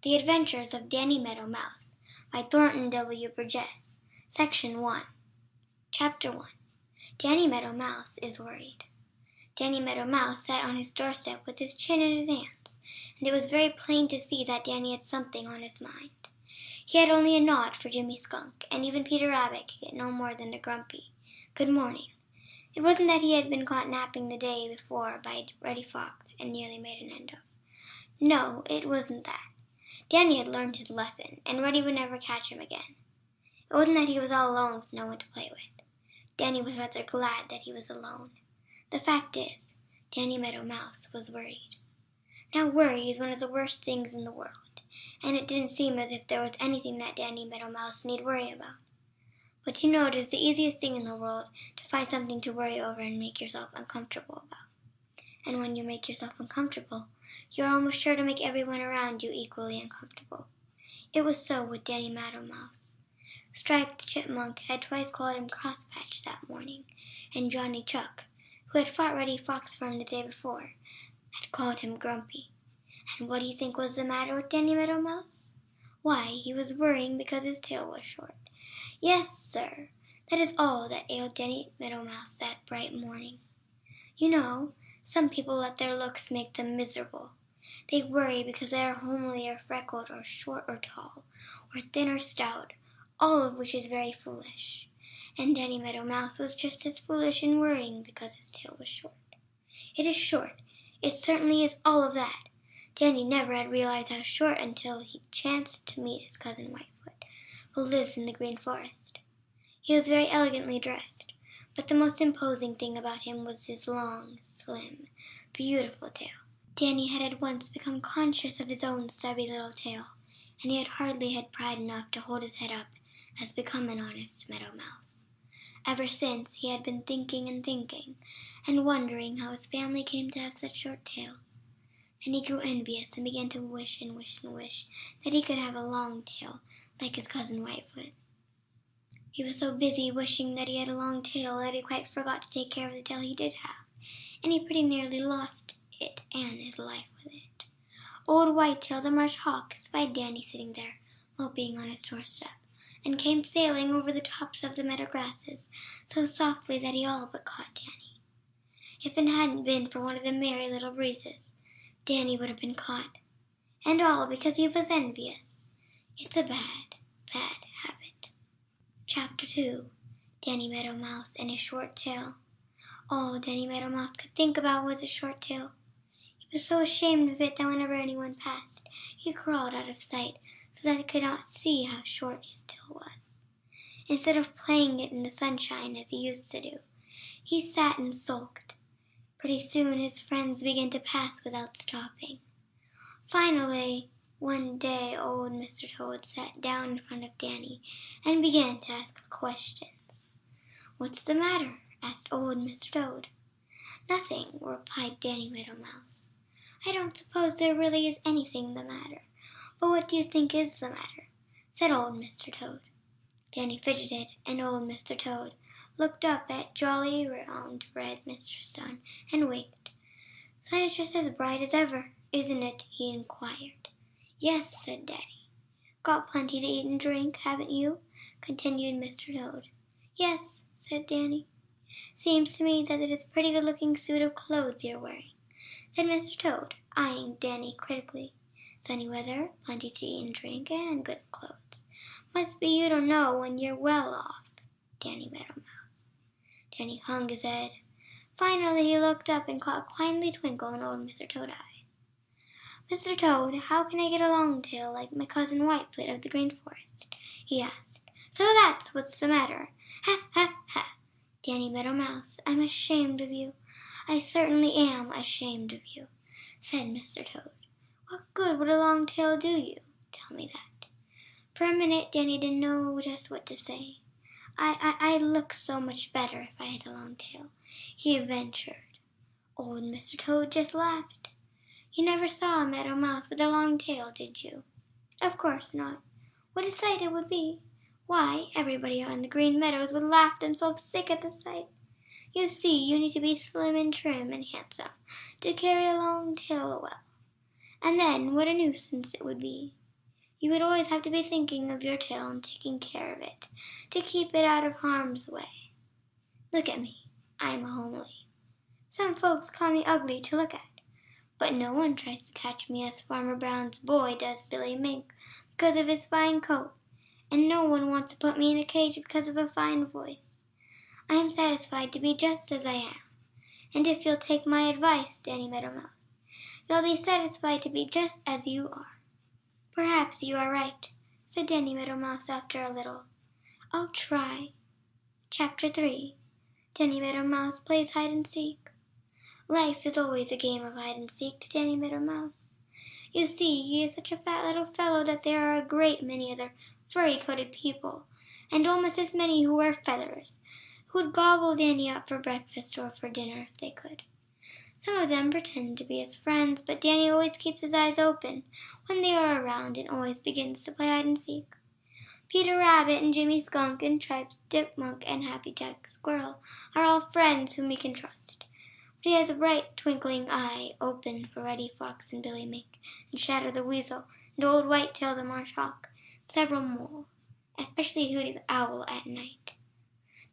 The Adventures of Danny Meadow Mouse by Thornton W. Burgess. Section 1. Chapter 1. Danny Meadow Mouse is Worried. Danny Meadow Mouse sat on his doorstep with his chin in his hands, and it was very plain to see that Danny had something on his mind. He had only a nod for Jimmy Skunk, and even Peter Rabbit could get no more than a grumpy "Good morning." It wasn't that he had been caught napping the day before by Reddy Fox and nearly made an end of. No, it wasn't that. Danny had learned his lesson, and Reddy would never catch him again. It wasn't that he was all alone with no one to play with. Danny was rather glad that he was alone. The fact is, Danny Meadow Mouse was worried. Now, worry is one of the worst things in the world, and it didn't seem as if there was anything that Danny Meadow Mouse need worry about. But you know it is the easiest thing in the world to find something to worry over and make yourself uncomfortable about. And when you make yourself uncomfortable, you're almost sure to make everyone around you equally uncomfortable. It was so with Danny Meadow Mouse. Striped the Chipmunk had twice called him Crosspatch that morning, and Johnny Chuck, who had fought Reddy Fox for him the day before, had called him Grumpy. And what do you think was the matter with Danny Meadow Mouse? Why, he was worrying because his tail was short. Yes, sir, that is all that ailed Danny Meadow Mouse that bright morning. You know, some people let their looks make them miserable. They worry because they are homely or freckled or short or tall, or thin or stout, all of which is very foolish. And Danny Meadow Mouse was just as foolish in worrying because his tail was short. It is short. It certainly is all of that. Danny never had realized how short until he chanced to meet his cousin Whitefoot, who lives in the Green Forest. He was very elegantly dressed, but the most imposing thing about him was his long, slim, beautiful tail. Danny had at once become conscious of his own stubby little tail, and he had hardly had pride enough to hold his head up as become an honest meadow mouse. Ever since, he had been thinking and wondering how his family came to have such short tails. Then he grew envious and began to wish that he could have a long tail like his cousin Whitefoot. He was so busy wishing that he had a long tail that he quite forgot to take care of the tail he did have, and he pretty nearly lost it and his life with it. Old Whitetail the Marsh Hawk spied Danny sitting there, moping on his doorstep, and came sailing over the tops of the meadow grasses so softly that he all but caught Danny. If it hadn't been for one of the Merry Little Breezes, Danny would have been caught, and all because he was envious. It's a bad, bad habit. Chapter 2. Danny Meadow Mouse and His Short Tail. All Danny Meadow Mouse could think about was his short tail. He was so ashamed of it that whenever anyone passed, he crawled out of sight so that he could not see how short his tail was. Instead of playing it in the sunshine as he used to do, he sat and sulked. Pretty soon his friends began to pass without stopping. Finally, one day old Mr. Toad sat down in front of Danny and began to ask questions. "What's the matter?" asked old Mr. Toad. "Nothing," replied Danny Meadow Mouse. "I don't suppose there really is anything the matter. But what do you think is the matter?" said old Mr. Toad. Danny fidgeted, and old Mr. Toad looked up at jolly, round, red Mr. Sun and winked. "Sun is just as bright as ever, isn't it?" he inquired. "Yes," said Danny. "Got plenty to eat and drink, haven't you?" continued Mr. Toad. "Yes," said Danny. "Seems to me that it is a pretty good-looking suit of clothes you're wearing," said Mr. Toad, eyeing Danny critically. "Sunny weather, plenty to eat and drink, and good clothes. Must be you don't know when you're well off, Danny Meadow Mouse." Danny hung his head. Finally he looked up and caught a kindly twinkle in old Mr. Toad's eye. "Mr. Toad, how can I get a long tail like my cousin Whitefoot of the Green Forest?" he asked. "So that's what's the matter. Ha, ha, ha! Danny Meadow Mouse, I'm ashamed of you. I certainly am ashamed of you," said Mr. Toad. "What good would a long tail do you? Tell me that." For a minute Danny didn't know just what to say. I'd look so much better if I had a long tail," he ventured. Old Mr. Toad just laughed. "You never saw a meadow mouse with a long tail, did you?" "Of course not. What a sight it would be! Why, everybody on the Green Meadows would laugh themselves sick at the sight. You see, you need to be slim and trim and handsome to carry a long tail well. And then what a nuisance it would be. You would always have to be thinking of your tail and taking care of it, to keep it out of harm's way. Look at me. I am homely. Some folks call me ugly to look at, but no one tries to catch me as Farmer Brown's boy does Billy Mink because of his fine coat, and no one wants to put me in a cage because of a fine voice. I am satisfied to be just as I am, and if you'll take my advice, Danny Meadow Mouse, you'll be satisfied to be just as you are." "Perhaps you are right," said Danny Meadow Mouse after a little. "I'll try." Chapter 3. Danny Meadow Mouse Plays Hide and Seek. Life is always a game of hide and seek to Danny Meadow Mouse. You see, he is such a fat little fellow that there are a great many other furry-coated people, and almost as many who wear feathers, who would gobble Danny up for breakfast or for dinner if they could. Some of them pretend to be his friends, but Danny always keeps his eyes open when they are around and always begins to play hide and seek. Peter Rabbit and Jimmy Skunk and Striped Chipmunk and Happy Jack Squirrel are all friends whom he can trust. But he has a bright twinkling eye open for Reddy Fox and Billy Mink and Shadow the Weasel and Old Whitetail the Marsh Hawk and several more, especially Hooty the Owl at night.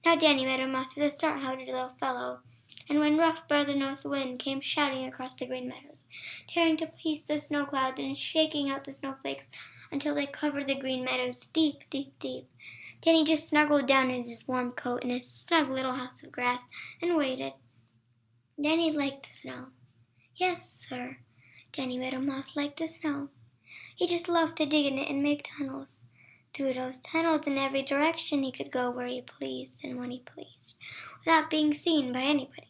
Now Danny Meadow Mouse is a stout-hearted little fellow, and when Rough Brother North Wind came shouting across the Green Meadows, tearing to pieces the snow clouds and shaking out the snowflakes until they covered the Green Meadows deep, deep, deep, Danny just snuggled down in his warm coat in his snug little house of grass and waited. Danny liked the snow. Yes, sir, Danny Meadow Mouse liked the snow. He just loved to dig in it and make tunnels. Through those tunnels in every direction he could go where he pleased and when he pleased, without being seen by anybody.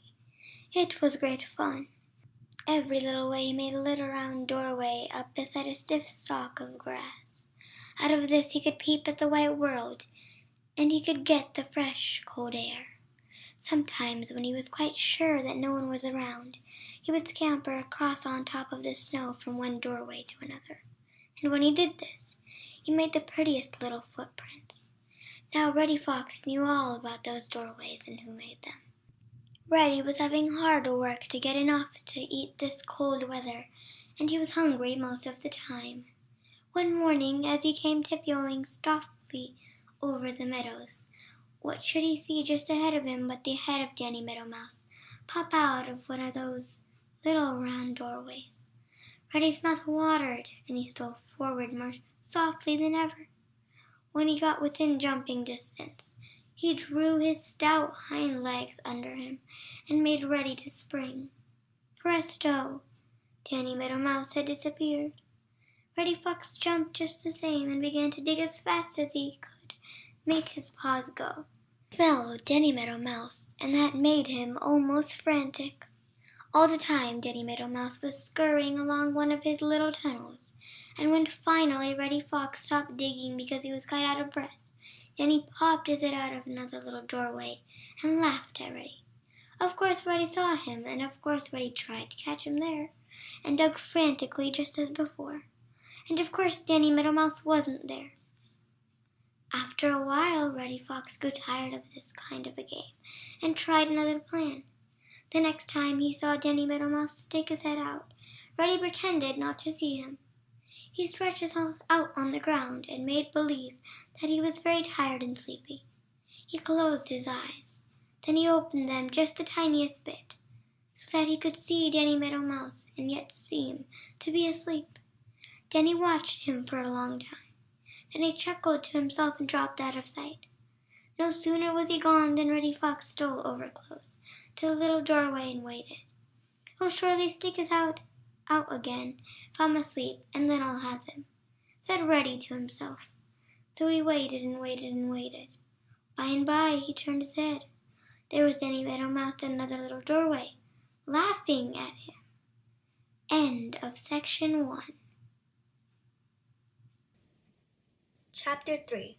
It was great fun. Every little way he made a little round doorway up beside a stiff stalk of grass. Out of this he could peep at the white world, and he could get the fresh, cold air. Sometimes, when he was quite sure that no one was around, he would scamper across on top of the snow from one doorway to another. And when he did this, he made the prettiest little footprints. Now Reddy Fox knew all about those doorways and who made them. Reddy was having hard work to get enough to eat this cold weather, and he was hungry most of the time. One morning, as he came tiptoeing softly over the meadows, what should he see just ahead of him but the head of Danny Meadow Mouse pop out of one of those little round doorways. Reddy's mouth watered, and he stole forward more softly than ever. When he got within jumping distance, he drew his stout hind legs under him and made ready to spring. Presto! Danny Meadow Mouse had disappeared. Reddy Fox jumped just the same and began to dig as fast as he could make his paws go. He smelled Danny Meadow Mouse, and that made him almost frantic. All the time Danny Meadow Mouse was scurrying along one of his little tunnels, and when finally Reddy Fox stopped digging because he was quite out of breath, Danny popped his head out of another little doorway and laughed at Reddy. Of course Reddy saw him, and of course Reddy tried to catch him there, and dug frantically just as before. And of course Danny Meadow Mouse wasn't there. After a while, Reddy Fox grew tired of this kind of a game and tried another plan. The next time he saw Danny Meadow Mouse stick his head out, Reddy pretended not to see him. He stretched himself out on the ground and made believe that he was very tired and sleepy. He closed his eyes. Then he opened them just the tiniest bit, so that he could see Danny Meadow Mouse and yet seem to be asleep. Danny watched him for a long time. Then he chuckled to himself and dropped out of sight. No sooner was he gone than Reddy Fox stole over close to the little doorway and waited. "He'll surely stick his head out again if I'm asleep, and then I'll have him," said Reddy to himself. So he waited and waited and waited. By and by he turned his head. There was Danny Meadow Mouse in another little doorway, laughing at him. End of section 1. Chapter 3.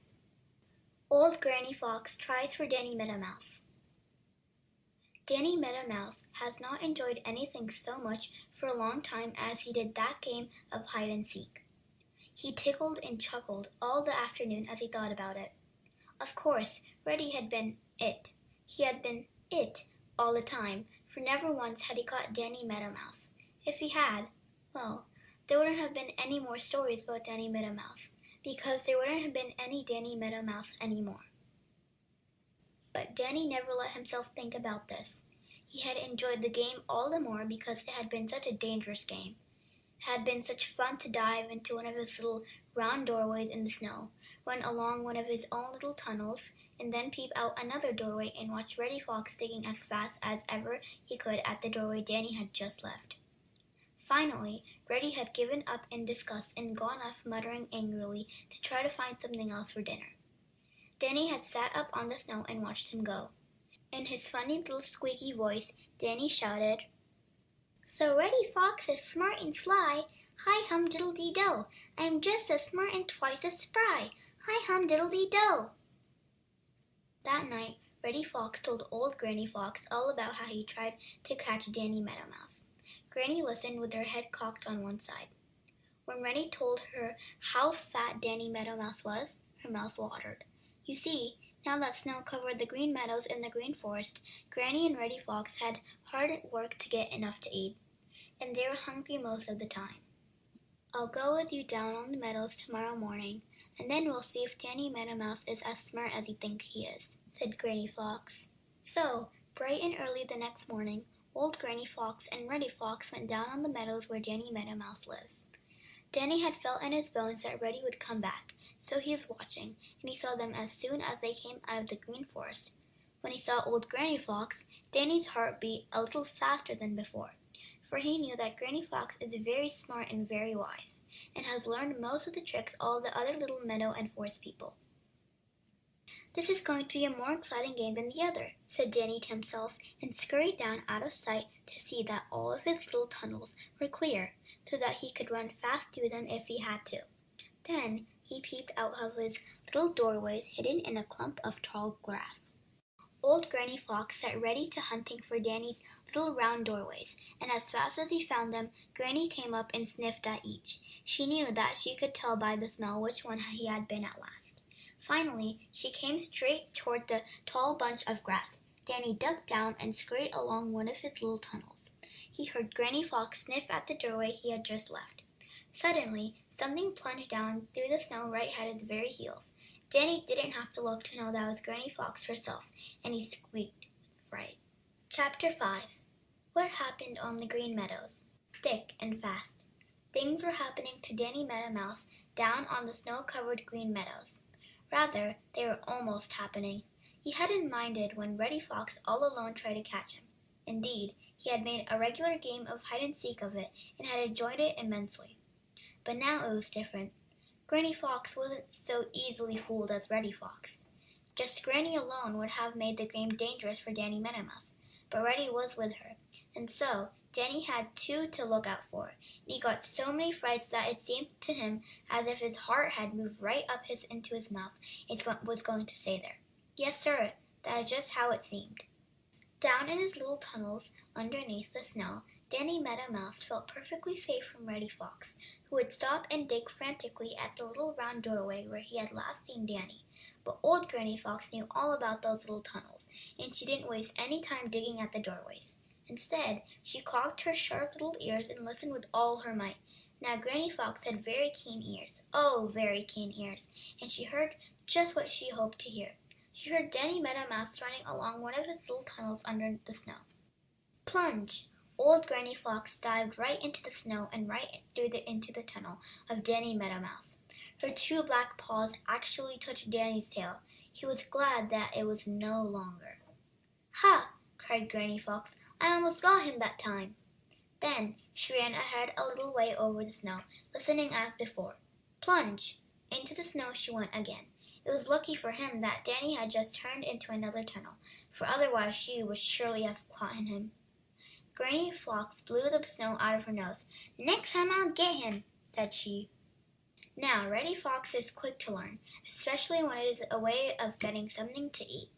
Old Granny Fox Tries for Danny Meadow Mouse. Danny Meadow Mouse has not enjoyed anything so much for a long time as he did that game of hide and seek. He tickled and chuckled all the afternoon as he thought about it. Of course, Reddy had been it. He had been it all the time, for never once had he caught Danny Meadow Mouse. If he had, well, there wouldn't have been any more stories about Danny Meadow Mouse, because there wouldn't have been any Danny Meadow Mouse anymore. But Danny never let himself think about this. He had enjoyed the game all the more because it had been such a dangerous game. It had been such fun to dive into one of his little round doorways in the snow, run along one of his own little tunnels, and then peep out another doorway and watch Reddy Fox digging as fast as ever he could at the doorway Danny had just left. Finally, Reddy had given up in disgust and gone off muttering angrily to try to find something else for dinner. Danny had sat up on the snow and watched him go. In his funny little squeaky voice, Danny shouted, "So Reddy Fox is smart and sly. Hi-hum-diddle-dee-do. I'm just as smart and twice as spry. Hi-hum-diddle-dee-do." That night, Reddy Fox told old Granny Fox all about how he tried to catch Danny Meadow Mouse. Granny listened with her head cocked on one side. When Reddy told her how fat Danny Meadow Mouse was, her mouth watered. You see, now that snow covered the green meadows in the green forest, Granny and Reddy Fox had hard work to get enough to eat, and they were hungry most of the time. "I'll go with you down on the meadows tomorrow morning, and then we'll see if Danny Meadow Mouse is as smart as you think he is," said Granny Fox. So, bright and early the next morning, old Granny Fox and Reddy Fox went down on the meadows where Danny Meadow Mouse lives. Danny had felt in his bones that Reddy would come back, so he was watching, and he saw them as soon as they came out of the green forest. When he saw old Granny Fox, Danny's heart beat a little faster than before, for he knew that Granny Fox is very smart and very wise, and has learned most of the tricks all the other little meadow and forest people. "This is going to be a more exciting game than the other," said Danny to himself, and scurried down out of sight to see that all of his little tunnels were clear, so that he could run fast through them if he had to. Then he peeped out of his little doorways hidden in a clump of tall grass. Old Granny Fox set ready to hunting for Danny's little round doorways, and as fast as he found them, Granny came up and sniffed at each. She knew that she could tell by the smell which one he had been at last. Finally, she came straight toward the tall bunch of grass. Danny dug down and scurried along one of his little tunnels. He heard Granny Fox sniff at the doorway he had just left. Suddenly, something plunged down through the snow right at his very heels. Danny didn't have to look to know that it was Granny Fox herself, and he squeaked with fright. Chapter 5. What Happened on the Green Meadows? Thick and fast. Things were happening to Danny Meadow Mouse down on the snow-covered Green Meadows. Rather, they were almost happening. He hadn't minded when Reddy Fox all alone tried to catch him. Indeed, he had made a regular game of hide-and-seek of it, and had enjoyed it immensely. But now it was different. Granny Fox wasn't so easily fooled as Reddy Fox. Just Granny alone would have made the game dangerous for Danny Meadow Mouse, but Reddy was with her, and so Danny had two to look out for, and he got so many frights that it seemed to him as if his heart had moved right up into his mouth and was going to stay there. Yes, sir, that is just how it seemed. Down in his little tunnels underneath the snow, Danny Meadow Mouse felt perfectly safe from Reddy Fox, who would stop and dig frantically at the little round doorway where he had last seen Danny. But old Granny Fox knew all about those little tunnels, and she didn't waste any time digging at the doorways. Instead, she cocked her sharp little ears and listened with all her might. Now Granny Fox had very keen ears, oh, very keen ears, and she heard just what she hoped to hear. She heard Danny Meadow Mouse running along one of his little tunnels under the snow. Plunge! Old Granny Fox dived right into the snow and right into the tunnel of Danny Meadow Mouse. Her two black paws actually touched Danny's tail. He was glad that it was no longer. "Ha!" cried Granny Fox. "I almost got him that time." Then she ran ahead a little way over the snow, listening as before. Plunge! Into the snow she went again. It was lucky for him that Danny had just turned into another tunnel, for otherwise she would surely have caught him. Granny Fox blew the snow out of her nose. "Next time I'll get him," said she. Now Reddy Fox is quick to learn, especially when it is a way of getting something to eat.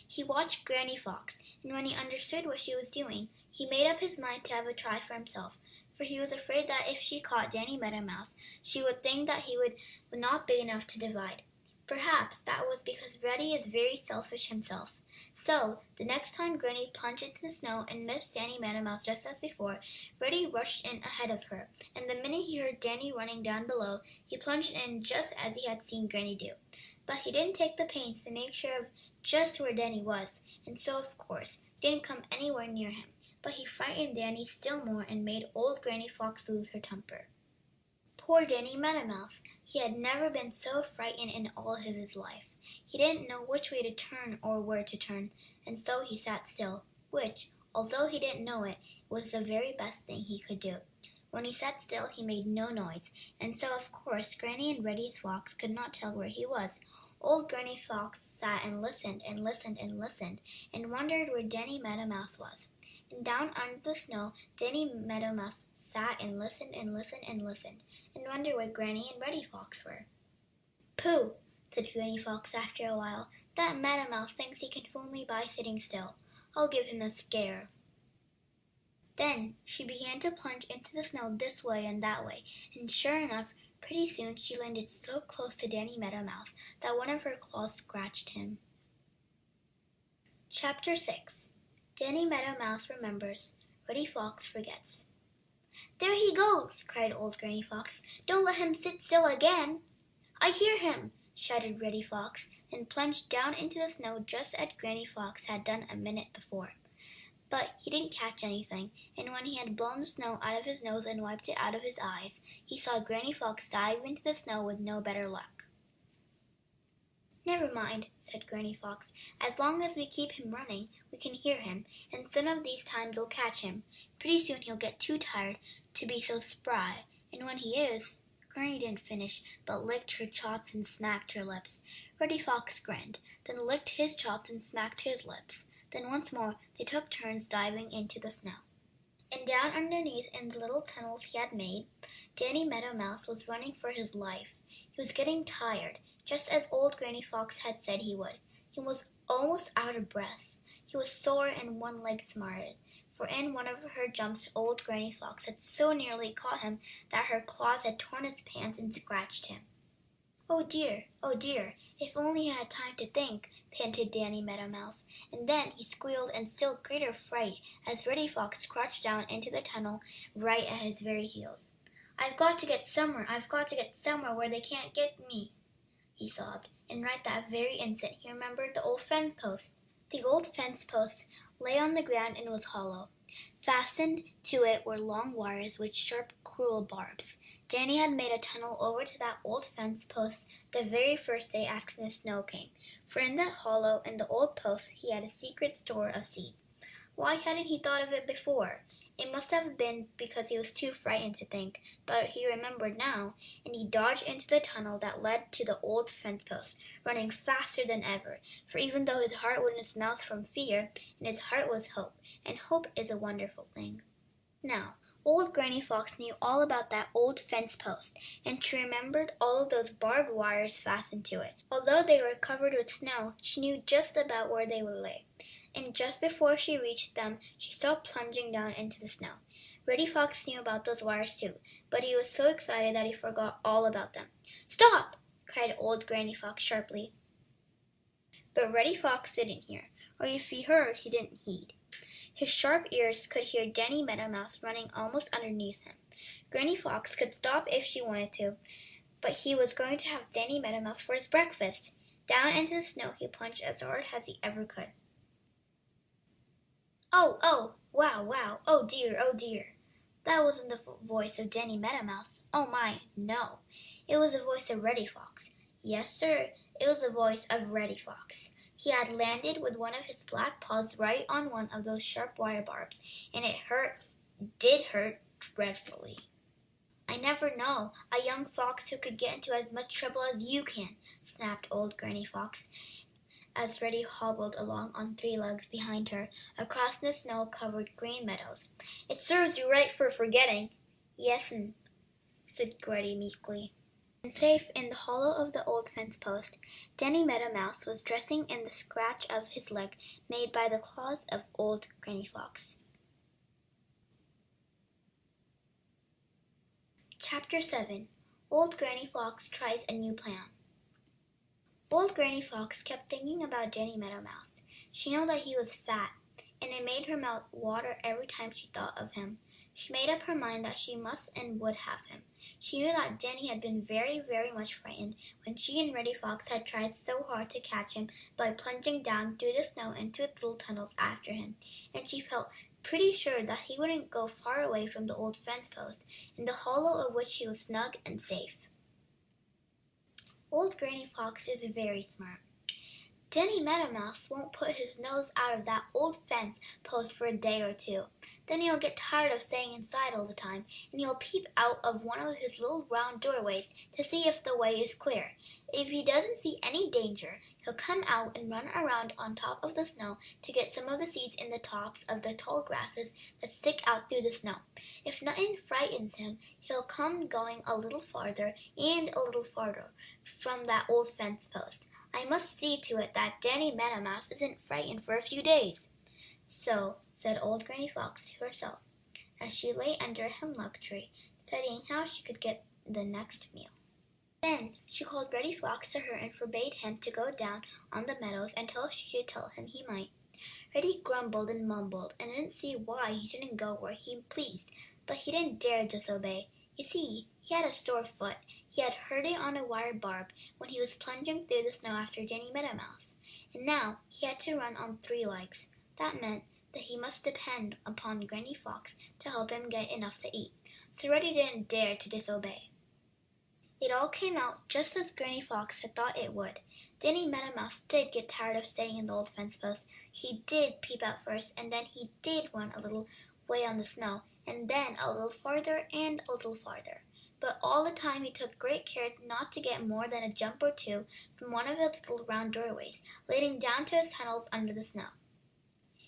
He watched Granny Fox, and when he understood what she was doing, he made up his mind to have a try for himself, for he was afraid that if she caught Danny Meadow Mouse, she would think that he was not big enough to divide. Perhaps that was because Reddy is very selfish himself. So, the next time Granny plunged into the snow and missed Danny Meadow Mouse just as before, Reddy rushed in ahead of her, and the minute he heard Danny running down below, he plunged in just as he had seen Granny do. But he didn't take the pains to make sure of just where Danny was, and so of course he didn't come anywhere near him. But he frightened Danny still more and made old Granny Fox lose her temper. Poor Danny Meadow Mouse! He had never been so frightened in all his life. He didn't know which way to turn or where to turn, and so he sat still, which, although he didn't know it, was the very best thing he could do. When he sat still he made no noise, and so of course Granny and Reddy Fox could not tell where he was. Old Granny Fox sat and listened and listened and listened, and wondered where Danny Meadow Mouse was. And down under the snow, Danny Meadow Mouse sat and listened and listened and listened, and wondered where Granny and Reddy Fox were. "Pooh!" said Granny Fox after a while. "That Meadow Mouse thinks he can fool me by sitting still. I'll give him a scare." Then she began to plunge into the snow this way and that way, and sure enough, pretty soon she landed so close to Danny Meadow Mouse that one of her claws scratched him. Chapter 6. Danny Meadow Mouse remembers. Reddy Fox forgets. "There he goes!" cried old Granny Fox. "Don't let him sit still again!" "I hear him!" shouted Reddy Fox, and plunged down into the snow just as Granny Fox had done a minute before. But he didn't catch anything, and when he had blown the snow out of his nose and wiped it out of his eyes, he saw Granny Fox dive into the snow with no better luck. "Never mind," said Granny Fox. "As long as we keep him running, we can hear him, and some of these times we'll catch him. Pretty soon he'll get too tired to be so spry, and when he is—" Granny didn't finish, but licked her chops and smacked her lips. Reddy Fox grinned, then licked his chops and smacked his lips. Then once more they took turns diving into the snow. And down underneath in the little tunnels he had made, Danny Meadow Mouse was running for his life. He was getting tired, just as old Granny Fox had said he would. He was almost out of breath. He was sore and one leg smarted, for in one of her jumps old Granny Fox had so nearly caught him that her claws had torn his pants and scratched him. "Oh dear, if only he had time to think," panted Danny Meadow Mouse, and then he squealed in still greater fright as Reddy Fox crouched down into the tunnel right at his very heels. I've got to get somewhere where they can't get me," he sobbed, and right that very instant he remembered the old fence post. The old fence post lay on the ground and was hollow. Fastened to it were long wires with sharp, cruel barbs. Danny had made a tunnel over to that old fence post the very first day after the snow came, for in that hollow in the old post he had a secret store of seeds. Why hadn't he thought of it before? It must have been because he was too frightened to think, but he remembered now, and he dodged into the tunnel that led to the old fence post, running faster than ever, for even though his heart was in his mouth from fear, in his heart was hope, and hope is a wonderful thing. Now, old Granny Fox knew all about that old fence post, and she remembered all of those barbed wires fastened to it. Although they were covered with snow, she knew just about where they would lay, and just before she reached them, she stopped plunging down into the snow. Reddy Fox knew about those wires too, but he was so excited that he forgot all about them. "Stop!" cried old Granny Fox sharply. But Reddy Fox didn't hear, or if he heard, he didn't heed. His sharp ears could hear Danny Meadow Mouse running almost underneath him. Granny Fox could stop if she wanted to, but he was going to have Danny Meadow Mouse for his breakfast. Down into the snow he plunged as hard as he ever could. Oh, wow, oh dear. That wasn't the voice of Danny Meadow Mouse. Oh my, no. It was the voice of Reddy Fox. Yes, sir, it was the voice of Reddy Fox. He had landed with one of his black paws right on one of those sharp wire barbs, and it did hurt dreadfully. "I never know a young fox who could get into as much trouble as you can," snapped old Granny Fox, as Reddy hobbled along on 3 legs behind her, across the snow-covered green meadows. "It serves you right for forgetting." "Yes'm," said Reddy meekly. And safe in the hollow of the old fence post, Danny Meadow Mouse was dressing in the scratch of his leg made by the claws of old Granny Fox. Chapter 7. Old Granny Fox Tries a New Plan. Old Granny Fox kept thinking about Danny Meadow Mouse. She knew that he was fat, and it made her mouth water every time she thought of him. She made up her mind that she must and would have him. She knew that Danny had been very, very much frightened when she and Reddy Fox had tried so hard to catch him by plunging down through the snow into its little tunnels after him, and she felt pretty sure that he wouldn't go far away from the old fence post, in the hollow of which he was snug and safe. Old Granny Fox is very smart. Danny Meadow Mouse won't put his nose out of that old fence post for a day or two. Then he'll get tired of staying inside all the time, and he'll peep out of one of his little round doorways to see if the way is clear. If he doesn't see any danger, he'll come out and run around on top of the snow to get some of the seeds in the tops of the tall grasses that stick out through the snow. If nothing frightens him, he'll come going a little farther and a little farther from that old fence post. I must see to it that Danny Meadow Mouse isn't frightened for a few days. So said old Granny Fox to herself, as she lay under a hemlock tree, studying how she could get the next meal. Then she called Reddy Fox to her and forbade him to go down on the meadows until she should tell him he might. Reddy grumbled and mumbled, and didn't see why he shouldn't go where he pleased, but he didn't dare disobey. You see, he had a sore foot. He had hurt it on a wire barb when he was plunging through the snow after Danny Meadow Mouse, and now he had to run on 3 legs. That meant that he must depend upon Granny Fox to help him get enough to eat, so Reddy didn't dare to disobey. It all came out just as Granny Fox had thought it would. Danny Meadow Mouse did get tired of staying in the old fence post. He did peep out first, and then he did run a little way on the snow, and then a little farther and a little farther. But all the time he took great care not to get more than a jump or two from one of his little round doorways, leading down to his tunnels under the snow.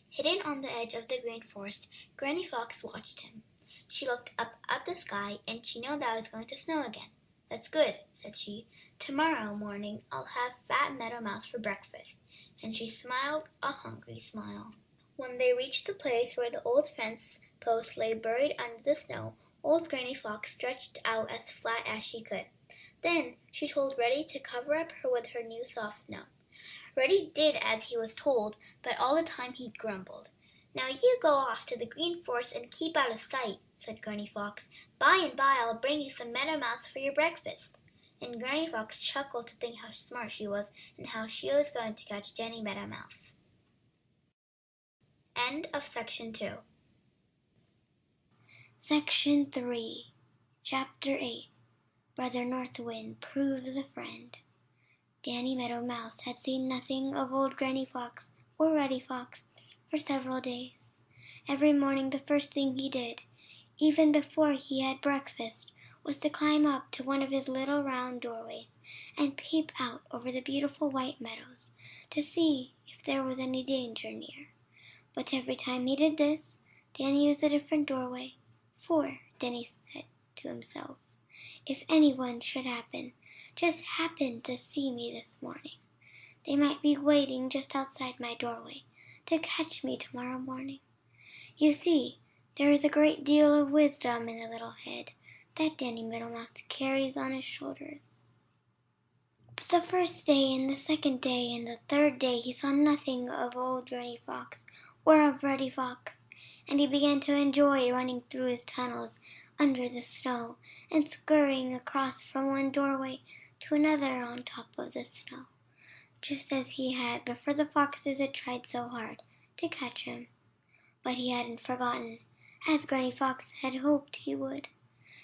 Hidden on the edge of the Green Forest, Granny Fox watched him. She looked up at the sky, and she knew that it was going to snow again. "That's good," said she. "Tomorrow morning I'll have fat Meadow Mouse for breakfast," and she smiled a hungry smile. When they reached the place where the old fence post lay buried under the snow, old Granny Fox stretched out as flat as she could. Then she told Reddy to cover up with her new soft snow. Reddy did as he was told, but all the time he grumbled. "Now you go off to the Green Forest and keep out of sight," said Granny Fox. "By and by I'll bring you some Meadow Mouse for your breakfast." And Granny Fox chuckled to think how smart she was and how she was going to catch Danny Meadow Mouse. End of Section 2. Section 3, Chapter 8. Brother North Wind Proves a Friend. Danny Meadow Mouse had seen nothing of old Granny Fox or Reddy Fox for several days. Every morning the first thing he did, even before he had breakfast, was to climb up to one of his little round doorways and peep out over the beautiful white meadows to see if there was any danger near. But every time he did this, Danny used a different doorway, for, Danny said to himself, if anyone should just happen to see me this morning, they might be waiting just outside my doorway to catch me tomorrow morning. You see, there is a great deal of wisdom in the little head that Danny Meadow Mouse carries on his shoulders. But the first day and the second day and the third day he saw nothing of old Granny Fox or of Reddy Fox, and he began to enjoy running through his tunnels under the snow and scurrying across from one doorway to another on top of the snow, just as he had before the foxes had tried so hard to catch him. But he hadn't forgotten, as Granny Fox had hoped he would.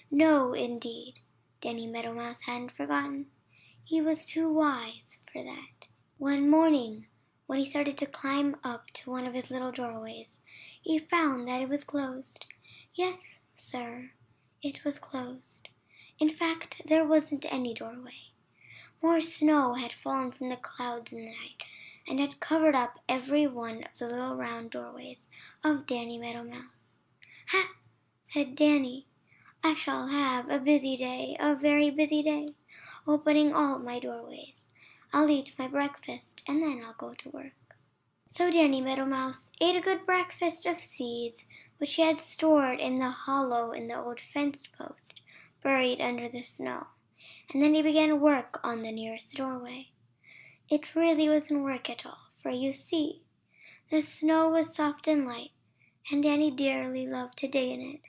No, indeed, Danny Meadow Mouse hadn't forgotten. He was too wise for that. One morning, when he started to climb up to one of his little doorways, he found that it was closed. Yes, sir, it was closed. In fact, there wasn't any doorway. More snow had fallen from the clouds in the night, and had covered up every one of the little round doorways of Danny Meadow Mouse. "Ha!" said Danny. "I shall have a busy day, a very busy day, opening all my doorways. I'll eat my breakfast, and then I'll go to work." So Danny Meadow Mouse ate a good breakfast of seeds, which he had stored in the hollow in the old fence post, buried under the snow, and then he began work on the nearest doorway. It really wasn't work at all, for you see, the snow was soft and light, and Danny dearly loved to dig in it.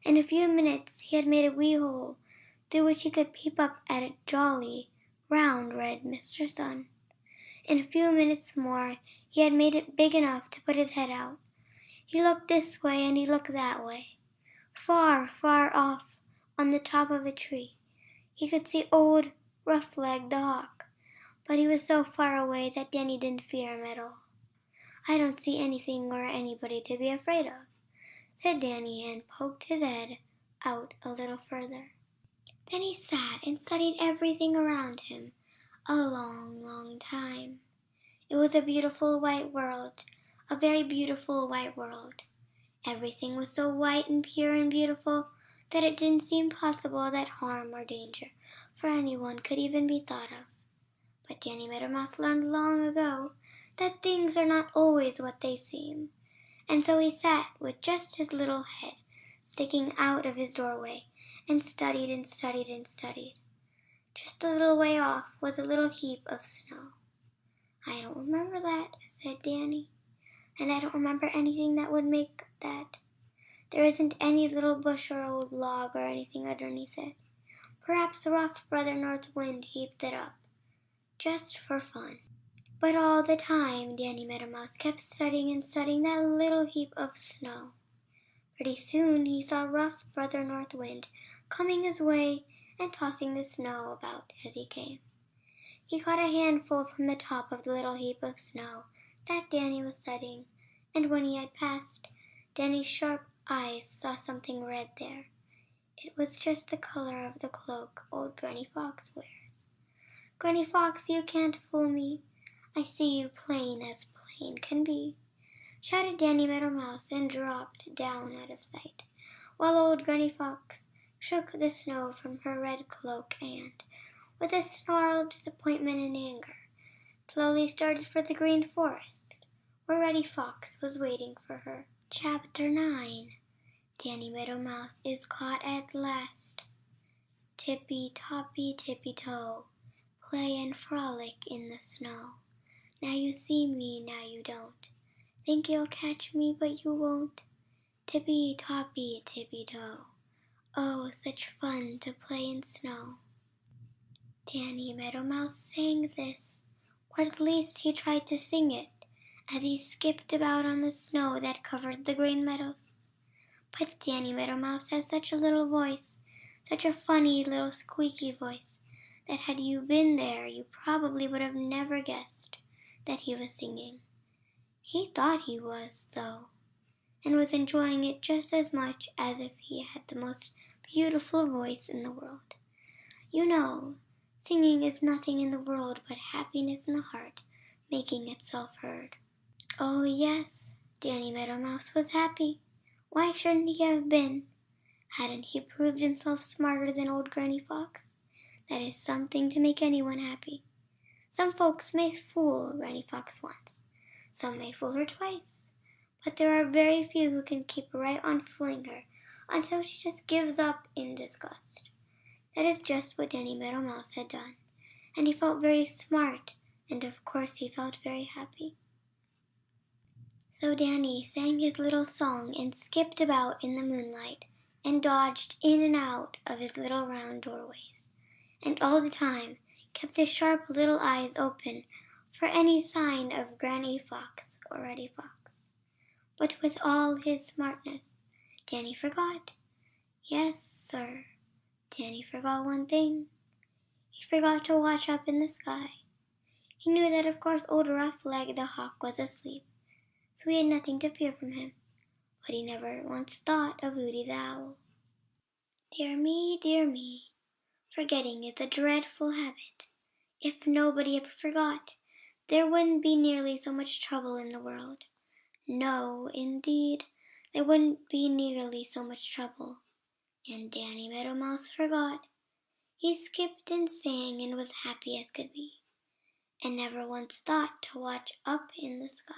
In a few minutes he had made a wee hole through which he could peep up at a jolly, round, red Mr. Sun. In a few minutes more he had made it big enough to put his head out. He looked this way and he looked that way. Far, far off on the top of a tree he could see old Roughleg the Hawk, but he was so far away that Danny didn't fear him at all. "I don't see anything or anybody to be afraid of," said Danny, and poked his head out a little further. Then he sat and studied everything around him a long, long time. It was a beautiful white world, a very beautiful white world. Everything was so white and pure and beautiful that it didn't seem possible that harm or danger for anyone could even be thought of. But Danny Meadow Mouse learned long ago that things are not always what they seem, and so he sat with just his little head sticking out of his doorway and studied and studied and studied. Just a little way off was a little heap of snow. "I don't remember that," said Danny, "and I don't remember anything that would make that. There isn't any little bush or old log or anything underneath it. Perhaps rough Brother North Wind heaped it up, just for fun." But all the time Danny Meadow Mouse kept studying and studying that little heap of snow. Pretty soon he saw rough Brother North Wind coming his way and tossing the snow about as he came. He caught a handful from the top of the little heap of snow that Danny was studying, and when he had passed, Danny's sharp eyes saw something red there. It was just the color of the cloak old Granny Fox wears. "Granny Fox, you can't fool me. I see you plain as plain can be," shouted Danny Meadow Mouse, and dropped down out of sight, while old Granny Fox shook the snow from her red cloak and, with a snarl of disappointment and anger, slowly started for the Green Forest, where Reddy Fox was waiting for her. Chapter 9. Danny Meadow Mouse is caught at last. Tippy toppy tippy toe, play and frolic in the snow. Now you see me, now you don't. Think you'll catch me, but you won't. Tippy toppy tippy toe. Oh, such fun to play in snow. Danny Meadow Mouse sang this, or at least he tried to sing it, as he skipped about on the snow that covered the Green Meadows. But Danny Meadow Mouse has such a little voice, such a funny little squeaky voice, that had you been there you probably would have never guessed that he was singing. He thought he was, though, and was enjoying it just as much as if he had the most beautiful voice in the world. You know, singing is nothing in the world but happiness in the heart making itself heard. Oh yes, Danny Meadow Mouse was happy. Why shouldn't he have been? Hadn't he proved himself smarter than old Granny Fox? That is something to make anyone happy. Some folks may fool Granny Fox once. Some may fool her twice. But there are very few who can keep right on fooling her until she just gives up in disgust. That is just what Danny Meadow Mouse had done, and he felt very smart, and of course he felt very happy. So Danny sang his little song and skipped about in the moonlight and dodged in and out of his little round doorways, and all the time kept his sharp little eyes open for any sign of Granny Fox or Reddy Fox. But with all his smartness, Danny forgot. Yes, sir, Danny forgot one thing. He forgot to watch up in the sky. He knew that of course old Roughleg the Hawk was asleep, so he had nothing to fear from him, but he never once thought of Hooty the Owl. Dear me, forgetting is a dreadful habit. If nobody ever forgot, there wouldn't be nearly so much trouble in the world. No, indeed, there wouldn't be nearly so much trouble. And Danny Meadow Mouse forgot. He skipped and sang and was happy as could be, and never once thought to watch up in the sky.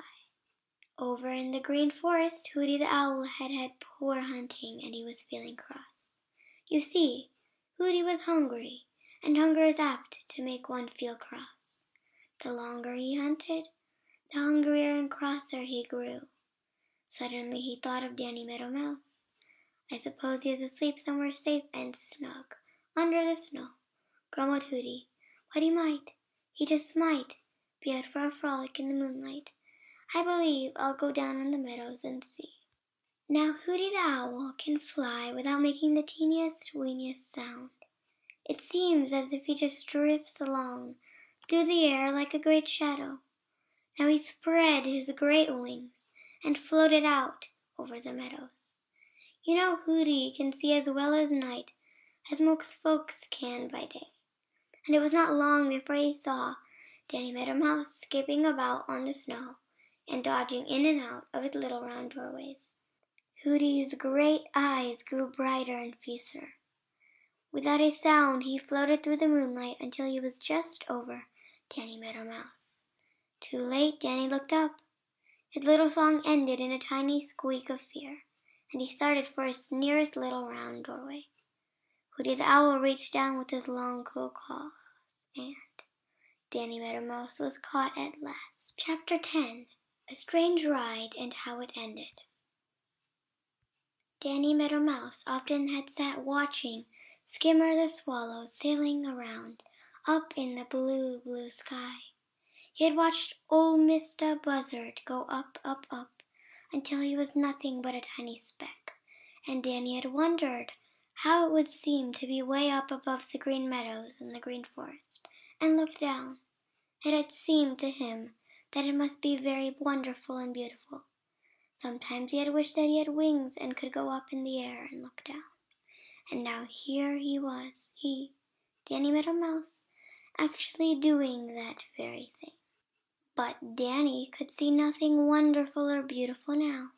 Over in the Green Forest, Hooty the Owl had had poor hunting, and he was feeling cross. You see, Hooty was hungry, and hunger is apt to make one feel cross. The longer he hunted, the hungrier and crosser he grew. Suddenly he thought of Danny Meadow Mouse. "I suppose he is asleep somewhere safe and snug under the snow," grumbled Hooty. "But he just might, be out for a frolic in the moonlight. I believe I'll go down on the meadows and see." Now Hooty the Owl can fly without making the teeniest, weeniest sound. It seems as if he just drifts along through the air like a great shadow. Now he spread his great wings and floated out over the meadows. You know Hooty can see as well as night as most folks can by day, and it was not long before he saw Danny Meadow Mouse skipping about on the snow and dodging in and out of its little round doorways. Hooty's great eyes grew brighter and fiercer. Without a sound he floated through the moonlight until he was just over Danny Meadow Mouse. Too late, Danny looked up. His little song ended in a tiny squeak of fear, and he started for his nearest little round doorway. Hooty the Owl reached down with his long cruel claws, and Danny Meadow Mouse was caught at last. Chapter 10. A Strange Ride and How It Ended. Danny Meadow Mouse often had sat watching Skimmer the Swallow sailing around up in the blue, blue sky. He had watched Ol' Mistah Buzzard go up, up, up, until he was nothing but a tiny speck, and Danny had wondered how it would seem to be way up above the Green Meadows and the Green Forest, and look down. It had seemed to him that it must be very wonderful and beautiful. Sometimes he had wished that he had wings and could go up in the air and look down. And now here he was, Danny Meadow Mouse, actually doing that very thing. But Danny could see nothing wonderful or beautiful now.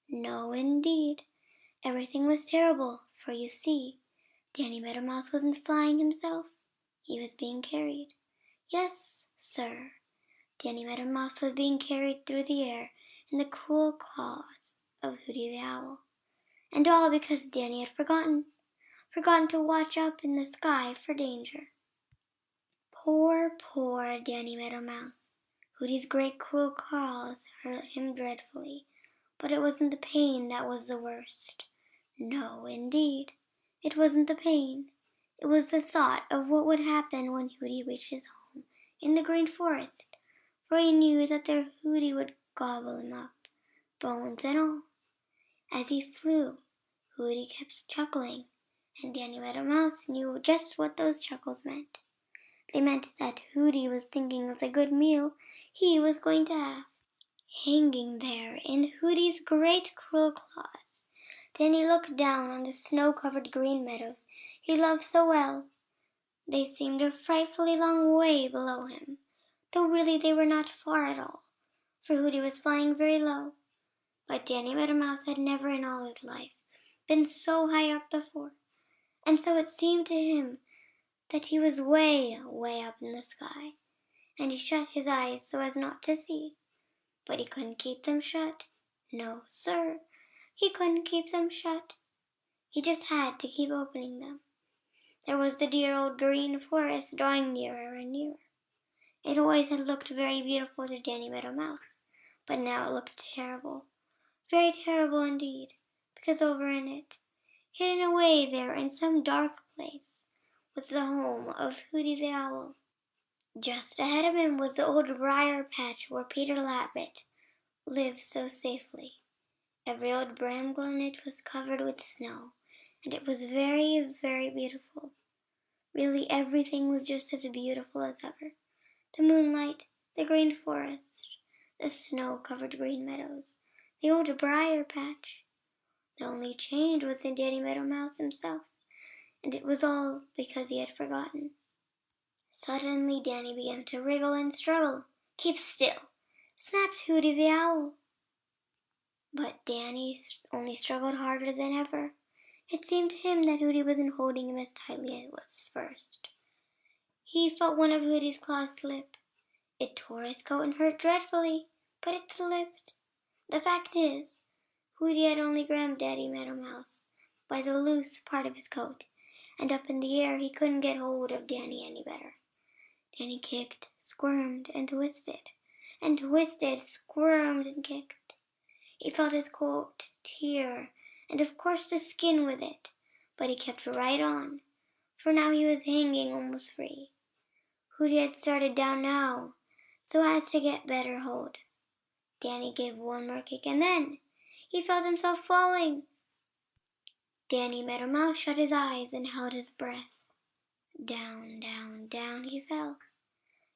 No, indeed. Everything was terrible, for you see, Danny Meadow Mouse wasn't flying himself. He was being carried. Yes, sir, Danny Meadow Mouse was being carried through the air in the cruel claws of Hooty the Owl. And all because Danny had forgotten to watch up in the sky for danger. Poor, poor Danny Meadow Mouse. Hooty's great cruel claws hurt him dreadfully, but it wasn't the pain that was the worst. No, indeed, it wasn't the pain. It was the thought of what would happen when Hooty reached his home in the Green Forest, for he knew that there Hooty would gobble him up, bones and all. As he flew, Hooty kept chuckling, and Danny Meadow Mouse knew just what those chuckles meant. They meant that Hooty was thinking of the good meal he was going to have. Hanging there in Hooty's great cruel claws, Danny looked down on the snow-covered green meadows he loved so well. They seemed a frightfully long way below him, though really they were not far at all, for Hooty was flying very low. But Danny Meadow Mouse had never in all his life been so high up before, and so it seemed to him that he was way, way up in the sky, and he shut his eyes so as not to see. But he couldn't keep them shut. No, sir, he couldn't keep them shut. He just had to keep opening them. There was the dear old Green Forest drawing nearer and nearer. It always had looked very beautiful to Danny Meadow Mouse, but now it looked terrible, very terrible indeed, because over in it, hidden away there in some dark place, was the home of Hooty the Owl. Just ahead of him was the old briar patch where Peter Rabbit lived so safely. Every old bramble in it was covered with snow, and it was very, very beautiful. Really everything was just as beautiful as ever. The moonlight, the green forest, the snow-covered green meadows, the old briar patch. The only change was in Danny Meadow Mouse himself, and it was all because he had forgotten. Suddenly Danny began to wriggle and struggle. "Keep still!" snapped Hooty the Owl. But Danny only struggled harder than ever. It seemed to him that Hooty wasn't holding him as tightly as it was first. He felt one of Hooty's claws slip. It tore his coat and hurt dreadfully, but it slipped. The fact is, Hooty had only grabbed Danny Meadow Mouse by the loose part of his coat, and up in the air he couldn't get hold of Danny any better. Danny kicked, squirmed, and twisted, squirmed, and kicked. He felt his coat tear, and of course the skin with it, but he kept right on, for now he was hanging almost free. Hooty had started down now, so as to get better hold. Danny gave one more kick, and then he felt himself falling. Danny Meadow Mouse shut his eyes and held his breath. Down, down, down he fell.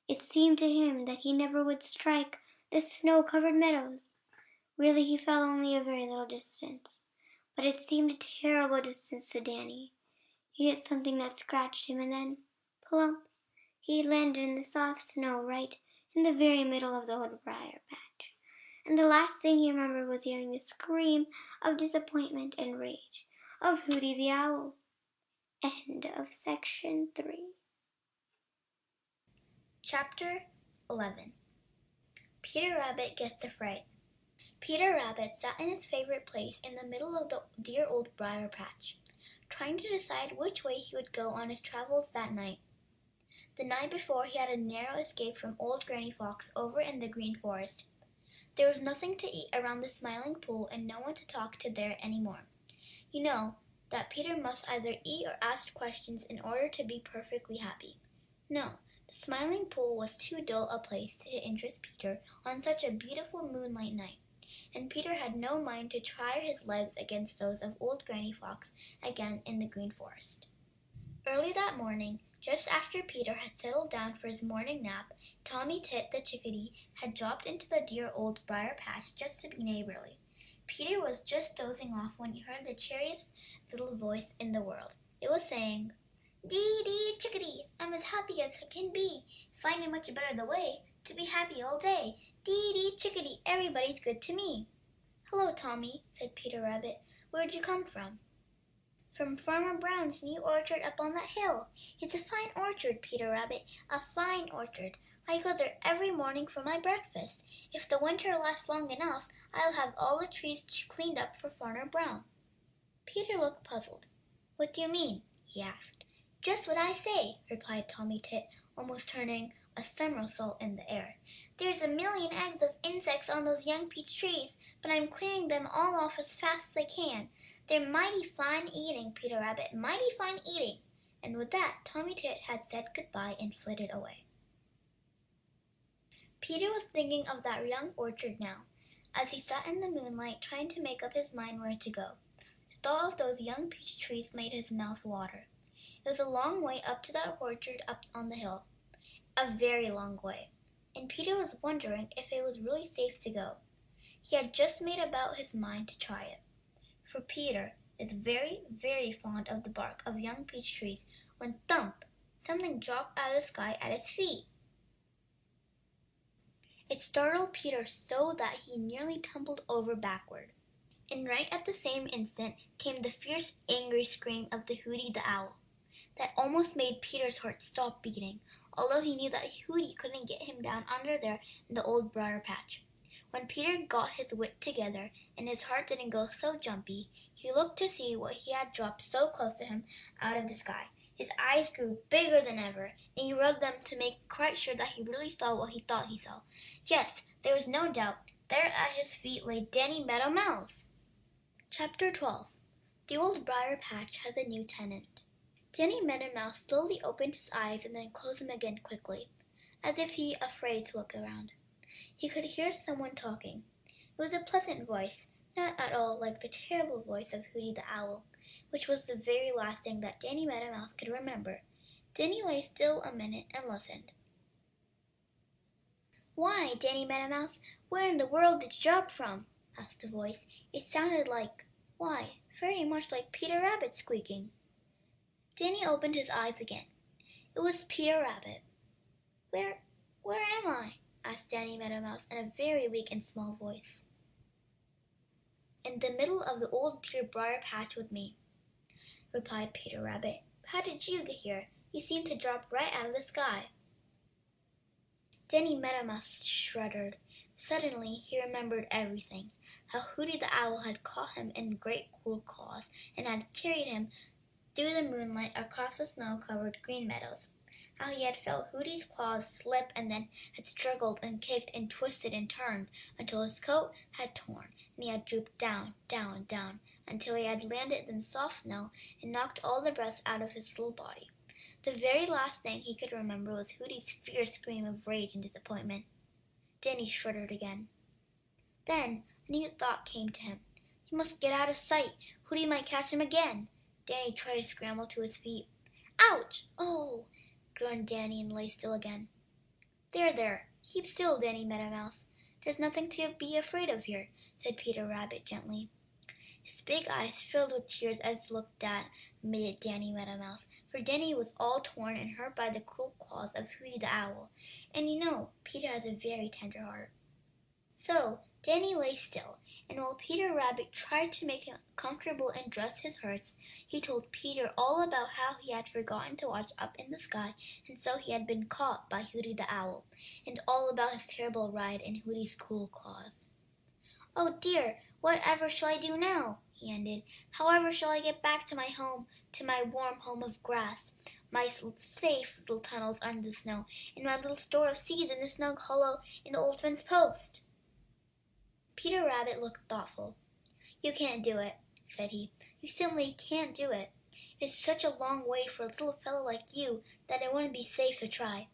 It seemed to him that he never would strike the snow-covered meadows. Really, he fell only a very little distance, but it seemed a terrible distance to Danny. He hit something that scratched him, and then, plump, he landed in the soft snow right in the very middle of the old briar patch. And the last thing he remembered was hearing the scream of disappointment and rage of Hooty the Owl. End of section 3. Chapter 11. Peter Rabbit Gets a Fright. Peter Rabbit sat in his favorite place in the middle of the dear old briar patch, trying to decide which way he would go on his travels that night. The night before, he had a narrow escape from old Granny Fox over in the Green Forest. There was nothing to eat around the Smiling Pool and no one to talk to there any more. You know that Peter must either eat or ask questions in order to be perfectly happy. No, the Smiling Pool was too dull a place to interest Peter on such a beautiful moonlight night, and Peter had no mind to try his legs against those of old Granny Fox again in the Green Forest. Early that morning, just after Peter had settled down for his morning nap, Tommy Tit the Chickadee had dropped into the dear old briar patch just to be neighborly. Peter was just dozing off when he heard the cheeriest little voice in the world. It was saying, "Dee-dee, Chickadee, I'm as happy as I can be, finding much better the way to be happy all day. Dee-dee, Chickadee, everybody's good to me." "Hello, Tommy," said Peter Rabbit. "Where'd you come from?" "From Farmer Brown's new orchard up on that hill. It's a fine orchard, Peter Rabbit, a fine orchard. I go there every morning for my breakfast. If the winter lasts long enough, I'll have all the trees cleaned up for Farmer Brown." Peter looked puzzled. "What do you mean?" he asked. "Just what I say," replied Tommy Tit, almost turning a somersault in the air. "There's a million eggs of insects on those young peach trees, but I'm clearing them all off as fast as I can. They're mighty fine eating, Peter Rabbit, mighty fine eating." And with that, Tommy Tit had said goodbye and flitted away. Peter was thinking of that young orchard now, as he sat in the moonlight trying to make up his mind where to go. The thought of those young peach trees made his mouth water. It was a long way up to that orchard up on the hill, a very long way, and Peter was wondering if it was really safe to go. He had just made about his mind to try it, for Peter is very, very fond of the bark of young peach trees, when thump! Something dropped out of the sky at his feet. It startled Peter so that he nearly tumbled over backward. And right at the same instant came the fierce, angry scream of the Hooty the Owl. That almost made Peter's heart stop beating, although he knew that Hooty couldn't get him down under there in the old briar patch. When Peter got his wit together and his heart didn't go so jumpy, he looked to see what he had dropped so close to him out of the sky. His eyes grew bigger than ever, and he rubbed them to make quite sure that he really saw what he thought he saw. Yes, there was no doubt. There at his feet lay Danny Meadow Mouse. Chapter 12. The Old Briar Patch Has a New Tenant. Danny Meadow Mouse slowly opened his eyes and then closed them again quickly, as if he afraid to look around. He could hear someone talking. It was a pleasant voice, not at all like the terrible voice of Hooty the Owl, which was the very last thing that Danny Meadow Mouse could remember. Danny lay still a minute and listened. "Why, Danny Meadow Mouse, where in the world did you drop from?" asked the voice. It sounded like, why, very much like Peter Rabbit squeaking. Danny opened his eyes again. It was Peter Rabbit. Where am I?" asked Danny Meadow Mouse in a very weak and small voice. "In the middle of the old dear briar patch with me," replied Peter Rabbit. "How did you get here? You seem to drop right out of the sky." Danny Meadow Mouse shuddered. Suddenly he remembered everything. How Hooty the Owl had caught him in great cruel claws and had carried him through the moonlight across the snow-covered green meadows. how he had felt Hooty's claws slip and then had struggled and kicked and twisted and turned until his coat had torn and he had drooped down, down, down until he had landed in the soft snow and knocked all the breath out of his little body. The very last thing he could remember was Hooty's fierce scream of rage and disappointment. Danny shuddered again. Then a new thought came to him. He must get out of sight. Hooty might catch him again. Danny tried to scramble to his feet. Ouch! Oh! Groaned Danny and lay still again. There, there. Keep still, Danny Meadow Mouse. There's nothing to be afraid of here, said Peter Rabbit gently. His big eyes filled with tears as he looked at Danny Meadow Mouse, for Danny was all torn and hurt by the cruel claws of Hooty the Owl, and you know Peter has a very tender heart. So Danny lay still, and while Peter Rabbit tried to make him comfortable and dress his hurts, he told Peter all about how he had forgotten to watch up in the sky, and so he had been caught by Hooty the Owl, and all about his terrible ride in Hooty's cruel claws. Oh dear, whatever shall I do now? He ended. However shall I get back to my home, to my warm home of grass, my safe little tunnels under the snow, and my little store of seeds in the snug hollow in the old fence post? Peter Rabbit looked thoughtful. You can't do it, said he. You simply can't do it. It is such a long way for a little fellow like you that it wouldn't be safe to try.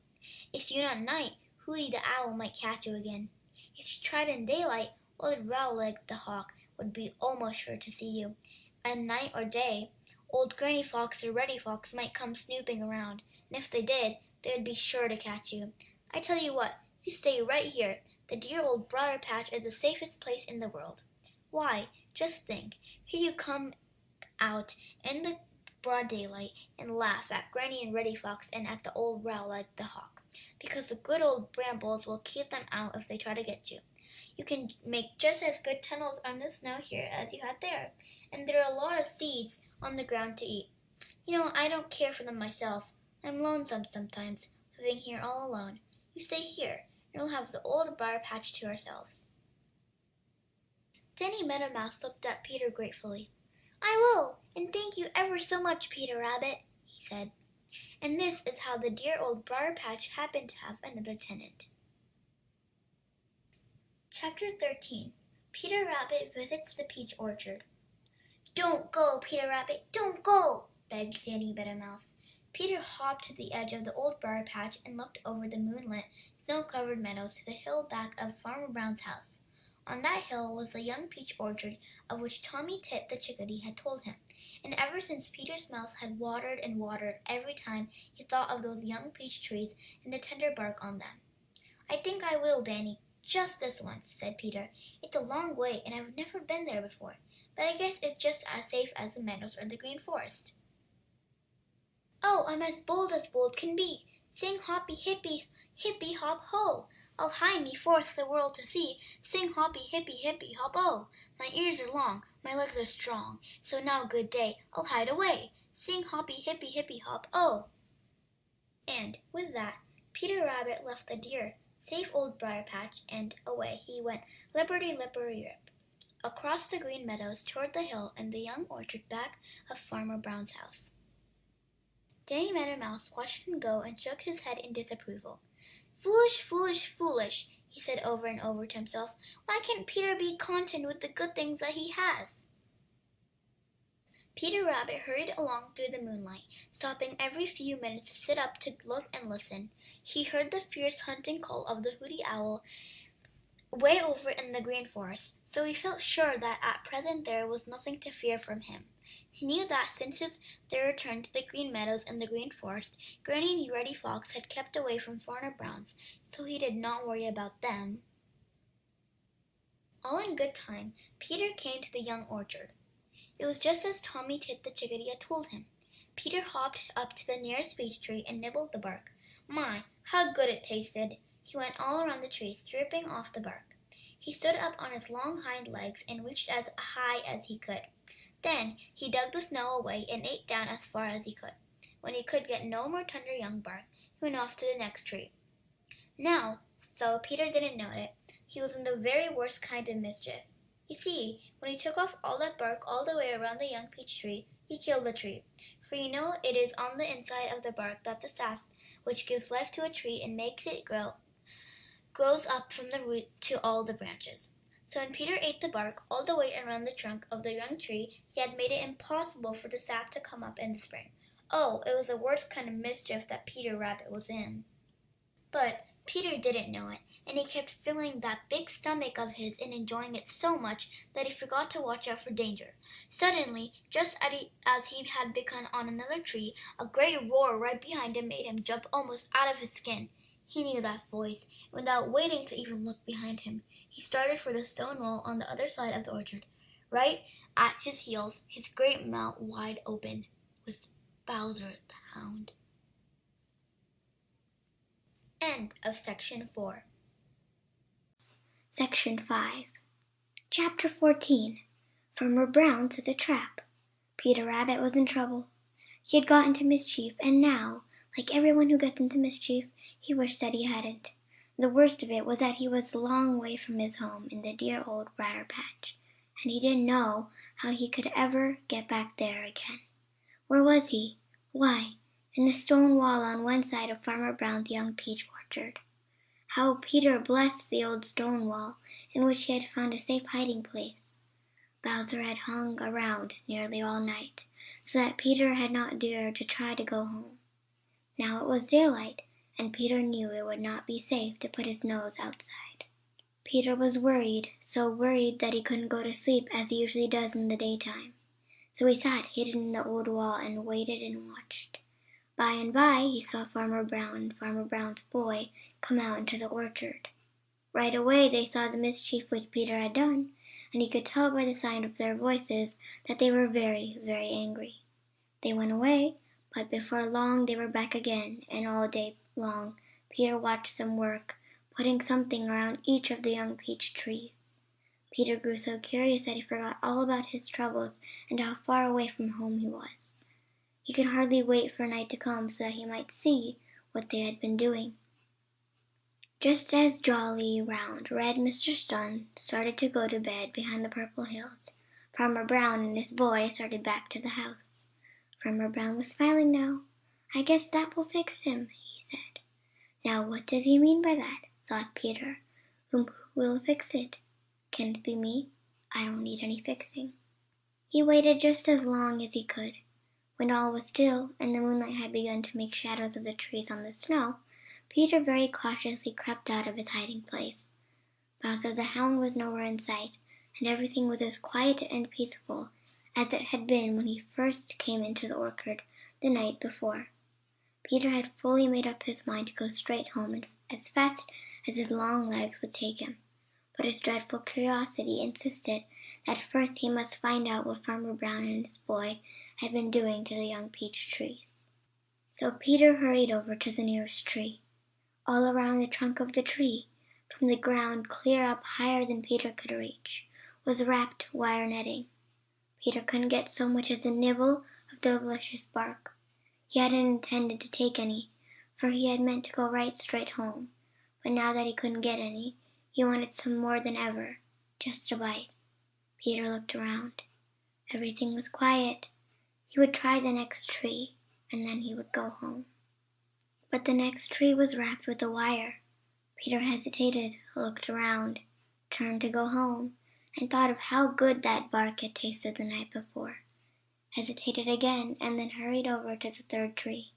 If you went at night, Hooty the Owl might catch you again. If you tried in daylight, old Rowleg the Hawk would be almost sure to see you. At night or day, old Granny Fox or Reddy Fox might come snooping around, and if they did, they would be sure to catch you. I tell you what, you stay right here. The dear old briar patch is the safest place in the world. Why, just think, here you come out in the broad daylight and laugh at Granny and Reddy Fox and at the old Rowleg the Hawk, because the good old brambles will keep them out if they try to get you. You can make just as good tunnels on the snow here as you had there, and there are a lot of seeds on the ground to eat. You know, I don't care for them myself. I'm lonesome sometimes, living here all alone. You stay here, and we'll have the old briar patch to ourselves. Danny Meadow Mouse looked at Peter gratefully. I will, and thank you ever so much, Peter Rabbit, he said. And this is how the dear old briar patch happened to have another tenant. Chapter 13. Peter Rabbit Visits the Peach Orchard. Don't go, Peter Rabbit, don't go, begged Danny Meadow Mouse. Peter hopped to the edge of the old briar patch and looked over the moonlit, snow-covered meadows to the hill back of Farmer Brown's house. On that hill was the young peach orchard of which Tommy Tit the chickadee had told him, and ever since Peter's mouth had watered and watered every time he thought of those young peach trees and the tender bark on them. I think I will, Danny, just this once, said Peter. It's a long way, and I've never been there before, but I guess it's just as safe as the meadows or the green forest. Oh, I'm as bold can be. Sing hoppy hippy, hippy hop ho! I'll hie me forth the world to see. Sing hoppy hippy hippy hop oh! My ears are long, my legs are strong. So now, good day, I'll hide away. Sing hoppy hippy hippy hop oh! And with that, Peter Rabbit left the dear, safe old briar patch, and away he went, lipperty-lippery-rip, across the green meadows toward the hill and the young orchard back of Farmer Brown's house. Danny Meadow Mouse watched him go and shook his head in disapproval. Foolish, foolish, foolish, he said over and over to himself. Why can't Peter be content with the good things that he has? Peter Rabbit hurried along through the moonlight, stopping every few minutes to sit up to look and listen. He heard the fierce hunting call of the Hooty Owl way over in the green forest, so he felt sure that at present there was nothing to fear from him. He knew that since their return to the green meadows and the green forest, Granny and Reddy Fox had kept away from Farmer Brown's, so he did not worry about them. All in good time, Peter came to the young orchard. It was just as Tommy Tit the chickadee had told him. Peter hopped up to the nearest peach tree and nibbled the bark. My, how good it tasted! He went all around the tree, stripping off the bark. He stood up on his long hind legs and reached as high as he could. Then he dug the snow away and ate down as far as he could. When he could get no more tender young bark, he went off to the next tree. Now, though Peter didn't know it, he was in the very worst kind of mischief. You see, when he took off all that bark all the way around the young peach tree, he killed the tree. For you know it is on the inside of the bark that the sap which gives life to a tree and makes it grows up from the root to all the branches. So when Peter ate the bark all the way around the trunk of the young tree, he had made it impossible for the sap to come up in the spring. Oh, it was the worst kind of mischief that Peter Rabbit was in. But Peter didn't know it, and he kept filling that big stomach of his and enjoying it so much that he forgot to watch out for danger. Suddenly, just as he had begun on another tree, a great roar right behind him made him jump almost out of his skin. He knew that voice, and without waiting to even look behind him, he started for the stone wall on the other side of the orchard. Right at his heels, his great mouth wide open, was Bowser the Hound. End of section 4. Section 5. Chapter 14. Farmer Brown Sets a Trap. Peter Rabbit was in trouble. He had got into mischief, and now, like everyone who gets into mischief, he wished that he hadn't. The worst of it was that he was a long way from his home in the dear old briar patch, and he didn't know how he could ever get back there again. Where was he? Why, in the stone wall on one side of Farmer Brown's young peach orchard. How Peter blessed the old stone wall in which he had found a safe hiding place. Bowser had hung around nearly all night, so that Peter had not dared to try to go home. Now it was daylight, and Peter knew it would not be safe to put his nose outside. Peter was worried, so worried that he couldn't go to sleep as he usually does in the daytime. So he sat hidden in the old wall and waited and watched. By and by he saw Farmer Brown and Farmer Brown's boy come out into the orchard. Right away they saw the mischief which Peter had done, and he could tell by the sound of their voices that they were very, very angry. They went away, but before long they were back again, and all day long Peter watched them work, putting something around each of the young peach trees. Peter grew so curious that he forgot all about his troubles and how far away from home he was. He could hardly wait for night to come so that he might see what they had been doing. Just as jolly, round, red Mr. Sun started to go to bed behind the Purple Hills, Farmer Brown and his boy started back to the house. Farmer Brown was smiling now. "I guess that will fix him," he said. "Now what does he mean by that?" thought Peter. "Who will fix it? Can it be me? I don't need any fixing." He waited just as long as he could. When all was still, and the moonlight had begun to make shadows of the trees on the snow, Peter very cautiously crept out of his hiding place. Bowser the Hound was nowhere in sight, and everything was as quiet and peaceful as it had been when he first came into the orchard the night before. Peter had fully made up his mind to go straight home and as fast as his long legs would take him, but his dreadful curiosity insisted that first he must find out what Farmer Brown and his boy had been doing to the young peach trees. So Peter hurried over to the nearest tree. All around the trunk of the tree, from the ground clear up higher than Peter could reach, was wrapped wire netting. Peter couldn't get so much as a nibble of the delicious bark. He hadn't intended to take any, for he had meant to go right straight home. But now that he couldn't get any, he wanted some more than ever, just a bite. Peter looked around. Everything was quiet. He would try the next tree, and then he would go home. But the next tree was wrapped with a wire. Peter hesitated, looked around, turned to go home, and thought of how good that bark had tasted the night before. Hesitated again, and then hurried over to the third tree.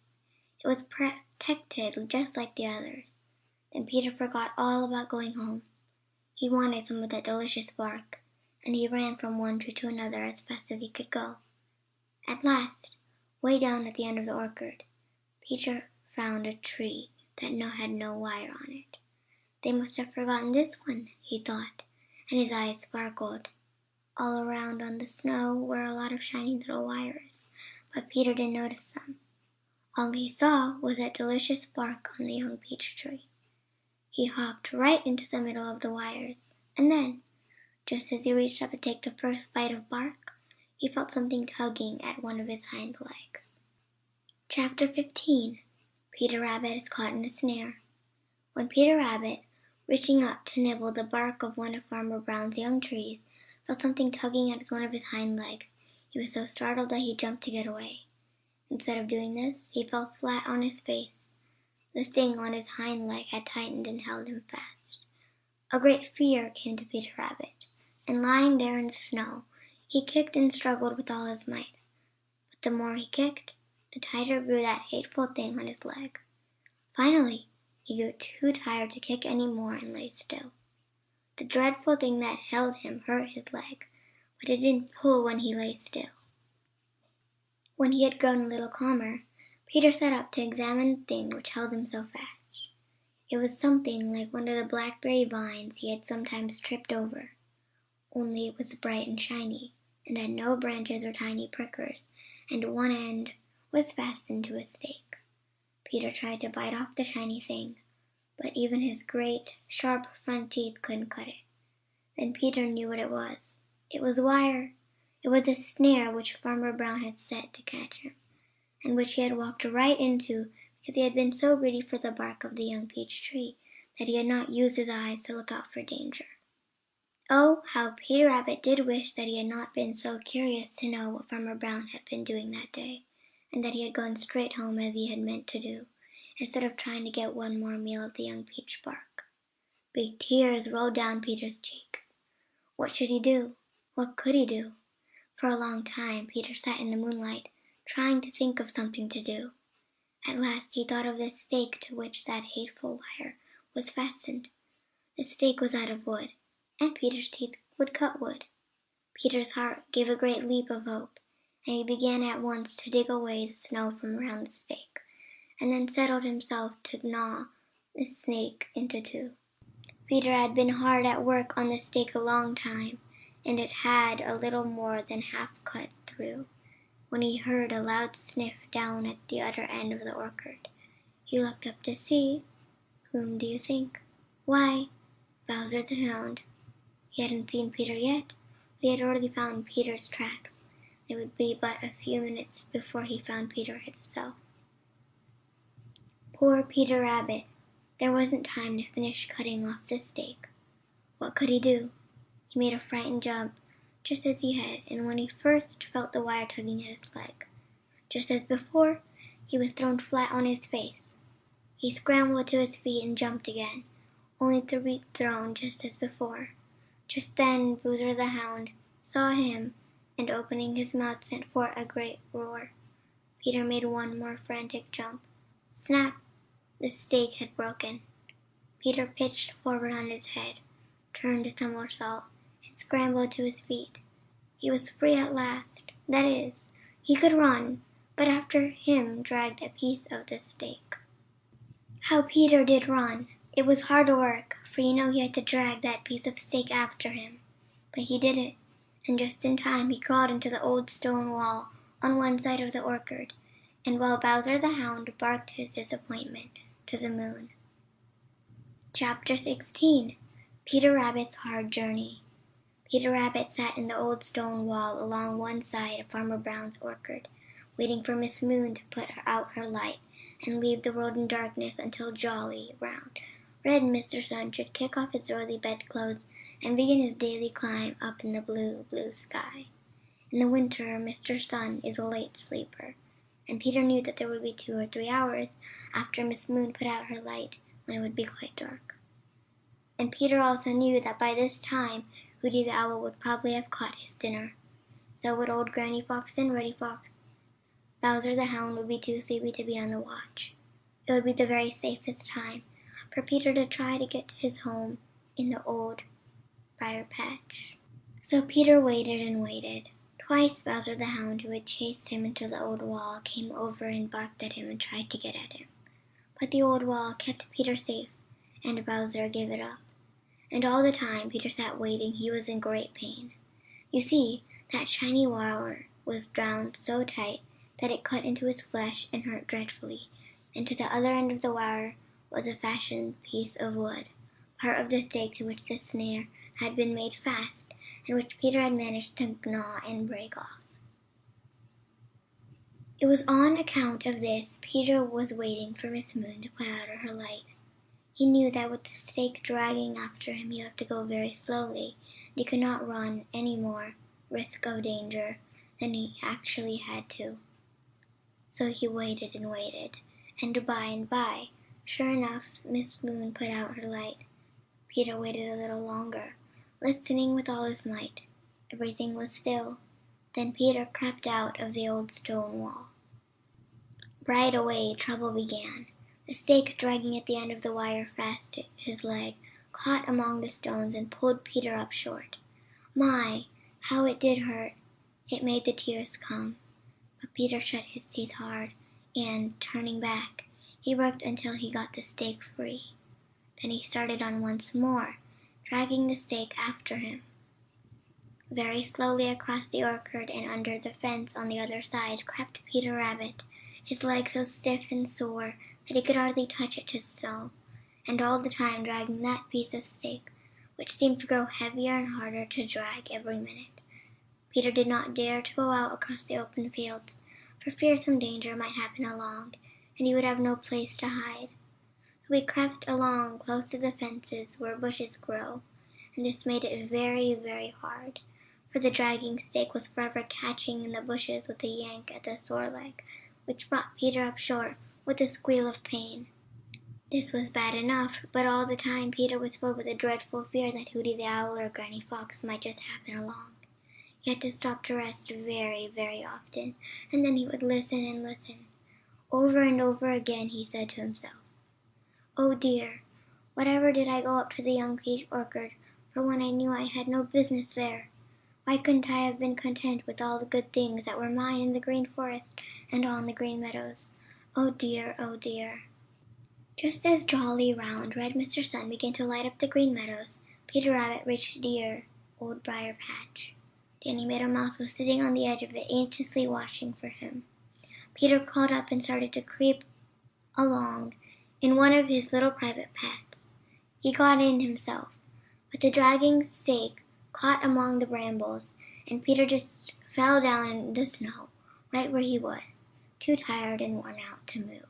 It was protected just like the others. Then Peter forgot all about going home. He wanted some of that delicious bark, and he ran from one tree to another as fast as he could go. At last, way down at the end of the orchard, Peter found a tree that had no wire on it. "They must have forgotten this one," he thought, and his eyes sparkled. All around on the snow were a lot of shiny little wires, but Peter didn't notice them. All he saw was that delicious bark on the young peach tree. He hopped right into the middle of the wires, and then, just as he reached up to take the first bite of bark, he felt something tugging at one of his hind legs. Chapter 15. Peter Rabbit is caught in a snare. When Peter Rabbit, reaching up to nibble the bark of one of Farmer Brown's young trees, felt something tugging at one of his hind legs, he was so startled that he jumped to get away. Instead of doing this, he fell flat on his face. The thing on his hind leg had tightened and held him fast. A great fear came to Peter Rabbit, and lying there in the snow, he kicked and struggled with all his might. But the more he kicked, the tighter grew that hateful thing on his leg. Finally, he grew too tired to kick any more and lay still. The dreadful thing that held him hurt his leg, but it didn't pull when he lay still. When he had grown a little calmer, Peter sat up to examine the thing which held him so fast. It was something like one of the blackberry vines he had sometimes tripped over, only it was bright and shiny, and had no branches or tiny prickers, and one end was fastened to a stake. Peter tried to bite off the shiny thing, but even his great, sharp front teeth couldn't cut it. Then Peter knew what it was. It was wire. It was a snare which Farmer Brown had set to catch him, and which he had walked right into because he had been so greedy for the bark of the young peach tree that he had not used his eyes to look out for danger. Oh, how Peter Rabbit did wish that he had not been so curious to know what Farmer Brown had been doing that day, and that he had gone straight home as he had meant to do, instead of trying to get one more meal of the young peach bark. Big tears rolled down Peter's cheeks. What should he do? What could he do? For a long time Peter sat in the moonlight, trying to think of something to do. At last he thought of the stake to which that hateful wire was fastened. The stake was out of wood, and Peter's teeth would cut wood. Peter's heart gave a great leap of hope, and he began at once to dig away the snow from around the stake, and then settled himself to gnaw the snake into two. Peter had been hard at work on the stake a long time, and it had a little more than half cut through, when he heard a loud sniff down at the other end of the orchard. He looked up to see. Whom do you think? Why, Bowser the Hound. He hadn't seen Peter yet, but he had already found Peter's tracks. It would be but a few minutes before he found Peter himself. Poor Peter Rabbit! There wasn't time to finish cutting off the stake. What could he do? He made a frightened jump, just as he had, and when he first felt the wire tugging at his leg. Just as before, he was thrown flat on his face. He scrambled to his feet and jumped again, only to be thrown just as before. Just then Bowser the Hound saw him, and opening his mouth sent forth a great roar. Peter made one more frantic jump. Snap! The stake had broken. Peter pitched forward on his head, turned a somersault, and scrambled to his feet. He was free at last. That is, he could run, but after him dragged a piece of the stake. How Peter did run! It was hard work, for you know he had to drag that piece of stake after him. But he did it, and just in time he crawled into the old stone wall on one side of the orchard, and while Bowser the Hound barked his disappointment to the moon. Chapter 16. Peter Rabbit's Hard Journey. Peter Rabbit sat in the old stone wall along one side of Farmer Brown's orchard, waiting for Miss Moon to put out her light and leave the world in darkness until jolly, round, red Mr. Sun should kick off his early bedclothes and begin his daily climb up in the blue, blue sky. In the winter, Mr. Sun is a late sleeper, and Peter knew that there would be 2 or 3 hours after Miss Moon put out her light when it would be quite dark. And Peter also knew that by this time Hooty the Owl would probably have caught his dinner. So would old Granny Fox and Reddy Fox. Bowser the Hound would be too sleepy to be on the watch. It would be the very safest time for Peter to try to get to his home in the old briar patch. So Peter waited and waited. Twice Bowser the Hound, who had chased him into the old wall, came over and barked at him and tried to get at him. But the old wall kept Peter safe, and Bowser gave it up. And all the time Peter sat waiting, he was in great pain. You see, that shiny wire was bound so tight that it cut into his flesh and hurt dreadfully, and to the other end of the wire was a fashioned piece of wood, part of the stake to which the snare had been made fast, and which Peter had managed to gnaw and break off. It was on account of this Peter was waiting for Miss Moon to put out her light. He knew that with the stake dragging after him he would have to go very slowly, and he could not run any more risk of danger than he actually had to. So he waited and waited, and by, Sure enough, Miss Moon put out her light. Peter waited a little longer, listening with all his might. Everything was still. Then Peter crept out of the old stone wall. Right away trouble began. The stake dragging at the end of the wire fast to his leg caught among the stones and pulled Peter up short. My, how it did hurt! It made the tears come. But Peter shut his teeth hard, and, turning back, he worked until he got the stake free. Then he started on once more, dragging the stake after him. Very slowly across the orchard and under the fence on the other side crept Peter Rabbit, his leg so stiff and sore that he could hardly touch it to snow, and all the time dragging that piece of stake, which seemed to grow heavier and harder to drag every minute. Peter did not dare to go out across the open fields, for fear some danger might happen along, and he would have no place to hide. So he crept along close to the fences where bushes grow, and this made it very, very hard, for the dragging stake was forever catching in the bushes with a yank at the sore leg, which brought Peter up short with a squeal of pain. This was bad enough, but all the time Peter was filled with a dreadful fear that Hooty the Owl or Granny Fox might just happen along. He had to stop to rest very, very often, and then he would listen and listen. Over and over again he said to himself, "Oh dear, whatever did I go up to the young peach orchard for when I knew I had no business there? Why couldn't I have been content with all the good things that were mine in the Green Forest and on the Green Meadows? Oh dear, oh dear." Just as jolly, round, red Mr. Sun began to light up the Green Meadows, Peter Rabbit reached dear Old Briar patch. Danny Meadow Mouse was sitting on the edge of it, anxiously watching for him. Peter crawled up and started to creep along in one of his little private paths. He got in himself, but the dragging stake caught among the brambles, and Peter just fell down in the snow, right where he was, too tired and worn out to move.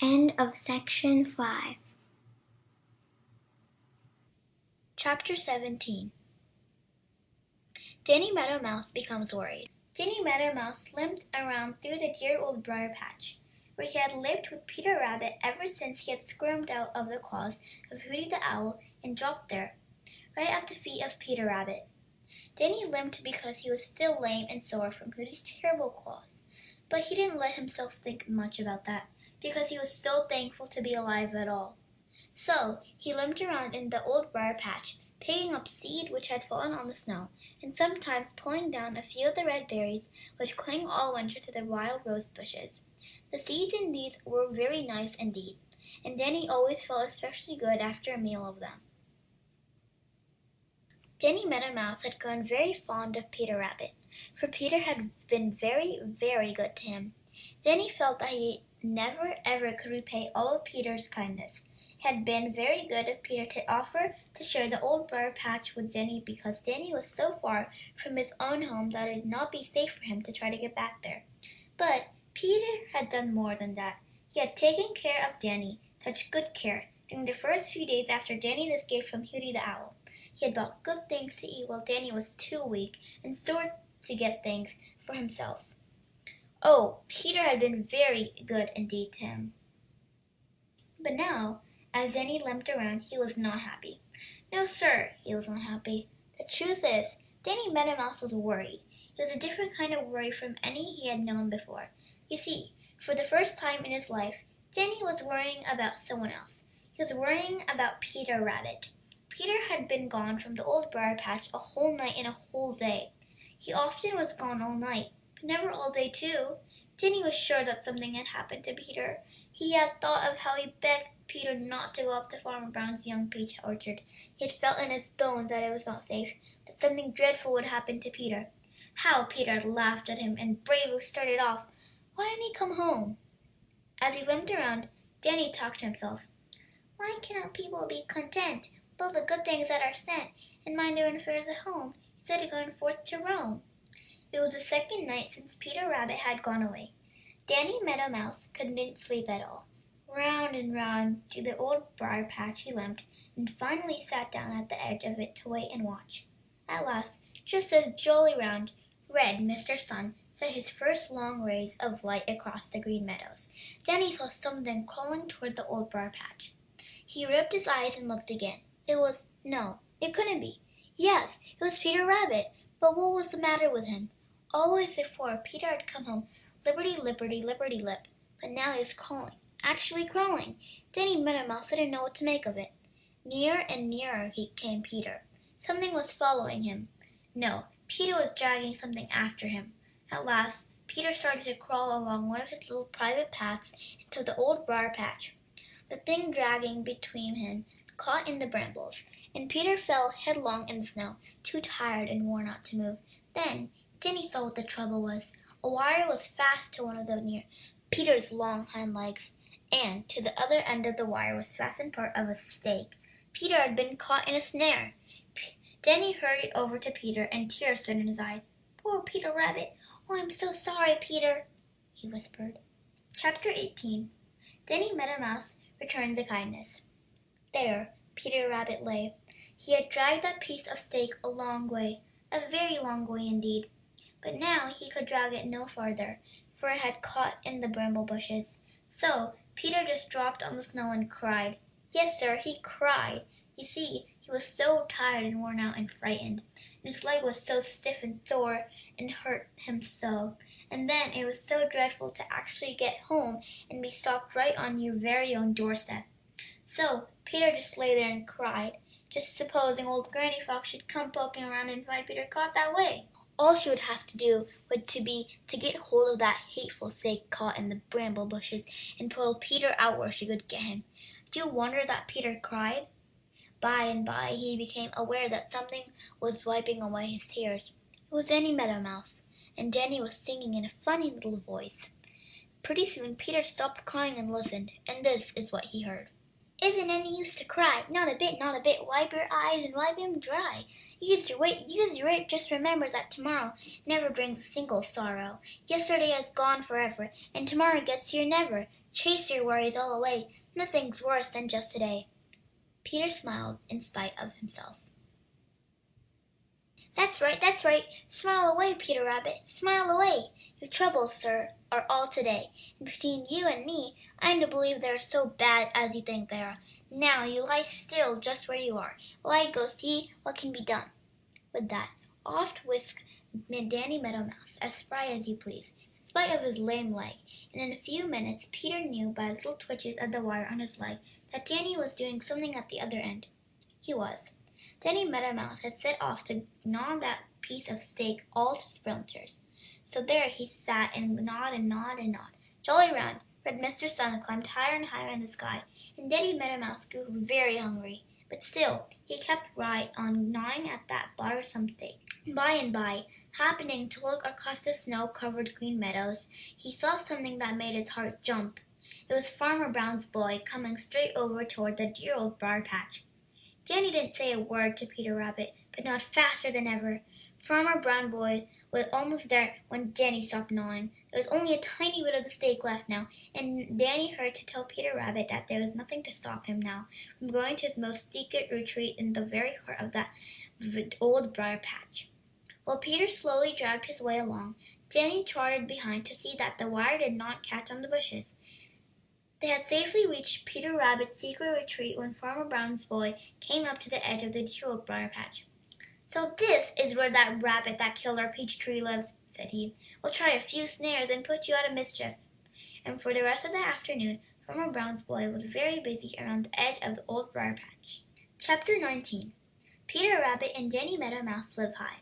End of section 5. Chapter 17. Danny Meadow Mouse becomes worried. Danny Meadow Mouse limped around through the dear old briar patch, where he had lived with Peter Rabbit ever since he had squirmed out of the claws of Hooty the Owl and dropped there, right at the feet of Peter Rabbit. Danny limped because he was still lame and sore from Hooty's terrible claws, but he didn't let himself think much about that, because he was so thankful to be alive at all. So he limped around in the old briar patch, picking up seed which had fallen on the snow, and sometimes pulling down a few of the red berries which cling all winter to the wild rose bushes. The seeds in these were very nice indeed, and Danny always felt especially good after a meal of them. Danny Meadow Mouse had grown very fond of Peter Rabbit, for Peter had been very, very good to him. Danny felt that he never ever could repay all of Peter's kindness. It had been very good of Peter to offer to share the old briar patch with Danny, because Danny was so far from his own home that it would not be safe for him to try to get back there. But Peter had done more than that. He had taken care of Danny, such good care, during the first few days after Danny's escape from Hooty the Owl. He had bought good things to eat while Danny was too weak and sore to get things for himself. Oh, Peter had been very good indeed to him. But now, as Danny limped around, he was not happy. No, sir, he was not happy. The truth is, Danny Meadow Mouse was worried. It was a different kind of worry from any he had known before. You see, for the first time in his life, Danny was worrying about someone else. He was worrying about Peter Rabbit. Peter had been gone from the old briar patch a whole night and a whole day. He often was gone all night, but never all day too. Danny was sure that something had happened to Peter. He had thought of how he begged Peter not to go up to Farmer Brown's young peach orchard. He had felt in his bones that it was not safe, that something dreadful would happen to Peter. How Peter had laughed at him and bravely started off. Why didn't he come home? As he limped around, Danny talked to himself. Why cannot people be content with all the good things that are sent, and mind their own affairs at home, instead of going forth to roam? It was the second night since Peter Rabbit had gone away. Danny Meadow Mouse couldn't sleep at all. Round and round through the old briar patch he limped, and finally sat down at the edge of it to wait and watch. At last, just as jolly round, red Mr. Sun sent his first long rays of light across the Green Meadows. Danny saw something crawling toward the Old Briar patch. He rubbed his eyes and looked again. No, it couldn't be. Yes, it was Peter Rabbit. But what was the matter with him? Always before, Peter had come home lipperty-lip, but now he was crawling, actually crawling. Danny Meadow Mouse didn't know what to make of it. Nearer and nearer came Peter. Something was following him. No, Peter was dragging something after him. At last, Peter started to crawl along one of his little private paths into the Old Briar patch. The thing dragging between him caught in the brambles, and Peter fell headlong in the snow, too tired and worn out to move. Then Danny saw what the trouble was. A wire was fast to one of near Peter's long hind legs, and to the other end of the wire was fastened part of a stake. Peter had been caught in a snare. Danny hurried over to Peter, and tears stood in his eyes. Poor Peter Rabbit! Oh, I'm so sorry, Peter, he whispered. Chapter 18. Danny Meadow Mouse returns the kindness. There Peter Rabbit lay. He had dragged that piece of stake a long way, a very long way indeed. But now he could drag it no farther, for it had caught in the bramble bushes. So Peter just dropped on the snow and cried. Yes, sir, he cried. You see, he was so tired and worn out and frightened, and his leg was so stiff and sore and hurt him so. And then it was so dreadful to actually get home and be stopped right on your very own doorstep. So Peter just lay there and cried, just supposing old Granny Fox should come poking around and find Peter caught that way. All she would have to do would be to get hold of that hateful stake caught in the bramble bushes and pull Peter out where she could get him. Do you wonder that Peter cried? By and by he became aware that something was wiping away his tears. It was Danny Meadow Mouse, and Danny was singing in a funny little voice. Pretty soon Peter stopped crying and listened, and this is what he heard. Isn't any use to cry? Not a bit, not a bit. Wipe your eyes and wipe them dry. Use your wit, just remember that tomorrow never brings a single sorrow. Yesterday has gone forever, and tomorrow gets here never. Chase your worries all away. Nothing's worse than just today. Peter smiled in spite of himself. That's right. Smile away, Peter Rabbit. Smile away. Your troubles, sir, are all today. And between you and me, I'm to believe they're so bad as you think they are. Now you lie still just where you are, while I go see what can be done. With that, off whisked Danny Meadow Mouse, as spry as you please, in spite of his lame leg, and in a few minutes Peter knew by little twitches of the wire on his leg that Danny was doing something at the other end. He was. Danny Meadow Mouse had set off to gnaw that piece of stake all to splinters. So there he sat and gnawed and gnawed and gnawed. Jolly, round, red Mr. Sun climbed higher and higher in the sky, and Danny Meadow Mouse grew very hungry. But still he kept right on gnawing at that bothersome stake. By and by, happening to look across the snow-covered Green Meadows, he saw something that made his heart jump. It was Farmer Brown's boy coming straight over toward the dear Old Briar patch. Danny didn't say a word to Peter Rabbit, but gnawed faster than ever. Farmer Brown boy was almost there when Danny stopped gnawing. There was only a tiny bit of the stake left now, and Danny hurried to tell Peter Rabbit that there was nothing to stop him now from going to his most secret retreat in the very heart of that old briar patch. While Peter slowly dragged his way along, Danny trotted behind to see that the wire did not catch on the bushes. They had safely reached Peter Rabbit's secret retreat when Farmer Brown's boy came up to the edge of the dear Old Briar patch. So this is where that rabbit that killed our peach tree lives, said he. We'll try a few snares and put you out of mischief. And for the rest of the afternoon, Farmer Brown's boy was very busy around the edge of the Old Briar patch. Chapter 19. Peter Rabbit and Danny Meadow Mouse Live High.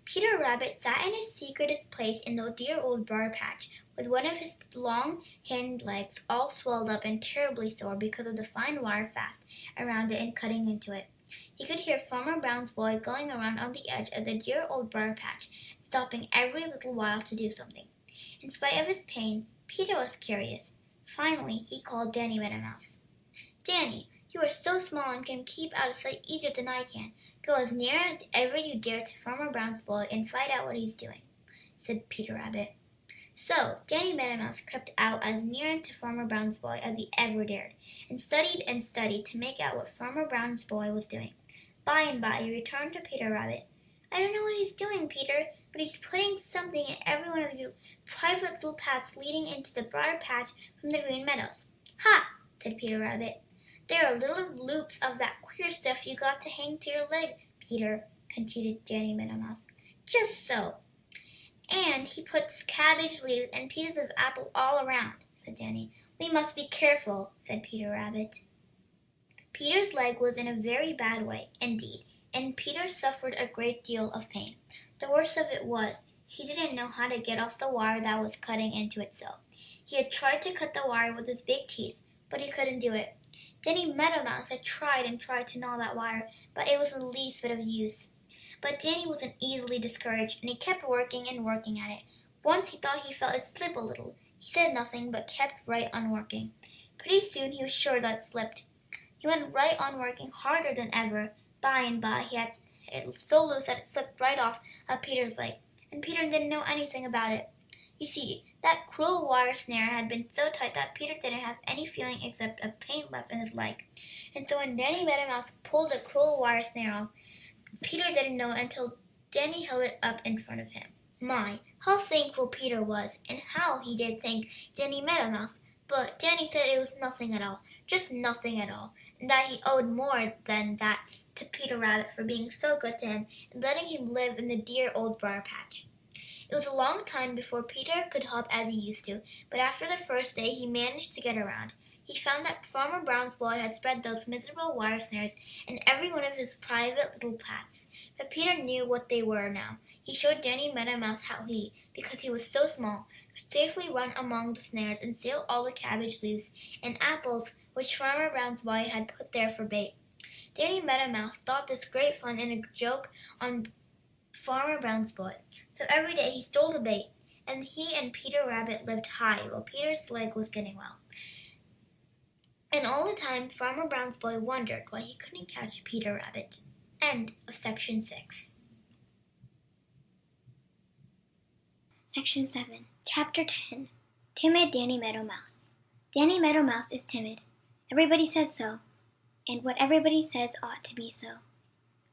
Peter Rabbit sat in his secretest place in the dear Old Briar patch, with one of his long hind legs all swelled up and terribly sore because of the fine wire fast around it and cutting into it. He could hear Farmer Brown's boy going around on the edge of the dear Old Briar patch, stopping every little while to do something. In spite of his pain, Peter was curious. Finally, he called Danny Meadow Mouse. Danny, you are so small and can keep out of sight easier than I can. Go as near as ever you dare to Farmer Brown's boy and find out what he's doing, said Peter Rabbit. So Danny Meadow Mouse crept out as near to Farmer Brown's boy as he ever dared, and studied to make out what Farmer Brown's boy was doing. By and by he returned to Peter Rabbit. I don't know what he's doing, Peter, but he's putting something in every one of your private little paths leading into the briar patch from the Green Meadows. Ha! Said Peter Rabbit. There are little loops of that queer stuff you got to hang to your leg, Peter, conceded Danny Meadow Mouse. Just so. And he puts cabbage leaves and pieces of apple all around, said Danny. We must be careful, said Peter Rabbit. Peter's leg was in a very bad way, indeed, and Peter suffered a great deal of pain. The worst of it was, he didn't know how to get off the wire that was cutting into it so. He had tried to cut the wire with his big teeth, but he couldn't do it. Danny Meadow Mouse had tried and tried to gnaw that wire, but it wasn't the least bit of use. But Danny wasn't easily discouraged, and he kept working and working at it. Once he thought he felt it slip a little. He said nothing, but kept right on working. Pretty soon he was sure that it slipped. He went right on working harder than ever. By and by he had it so loose that it slipped right off of Peter's leg, and Peter didn't know anything about it. You see, that cruel wire snare had been so tight that Peter didn't have any feeling except a pain left in his leg. And so when Danny Meadow Mouse pulled the cruel wire snare off, Peter didn't know until Danny held it up in front of him. My, how thankful Peter was, and how he did thank Danny Meadow Mouse. But Danny said it was nothing at all, just nothing at all, and that he owed more than that to Peter Rabbit for being so good to him and letting him live in the dear old briar patch. It was a long time before Peter could hop as he used to, but after the first day he managed to get around. He found that Farmer Brown's boy had spread those miserable wire snares in every one of his private little paths. But Peter knew what they were now. He showed Danny Meadow Mouse how he, because he was so small, could safely run among the snares and steal all the cabbage leaves and apples which Farmer Brown's boy had put there for bait. Danny Meadow Mouse thought this great fun and a joke on Farmer Brown's boy. So every day he stole the bait, and he and Peter Rabbit lived high while Peter's leg was getting well. And all the time Farmer Brown's boy wondered why he couldn't catch Peter Rabbit. End of section 6. Section 7, Chapter 10, Timid Danny Meadow Mouse. Danny Meadow Mouse is timid. Everybody says so, and what everybody says ought to be so.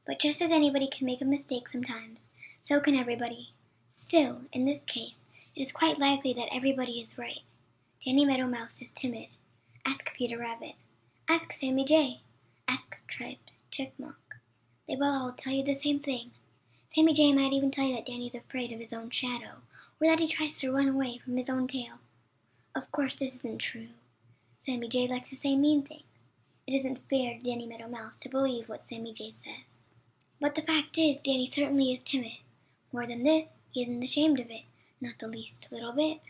But just as anybody can make a mistake sometimes, so can everybody. Still, in this case, it is quite likely that everybody is right. Danny Meadow Mouse is timid. Ask Peter Rabbit. Ask Sammy Jay. Ask Striped Chipmunk. They will all tell you the same thing. Sammy Jay might even tell you that Danny's afraid of his own shadow, or that he tries to run away from his own tail. Of course, this isn't true. Sammy Jay likes to say mean things. It isn't fair to Danny Meadow Mouse to believe what Sammy Jay says. But the fact is, Danny certainly is timid. More than this, he isn't ashamed of it, not the least little bit.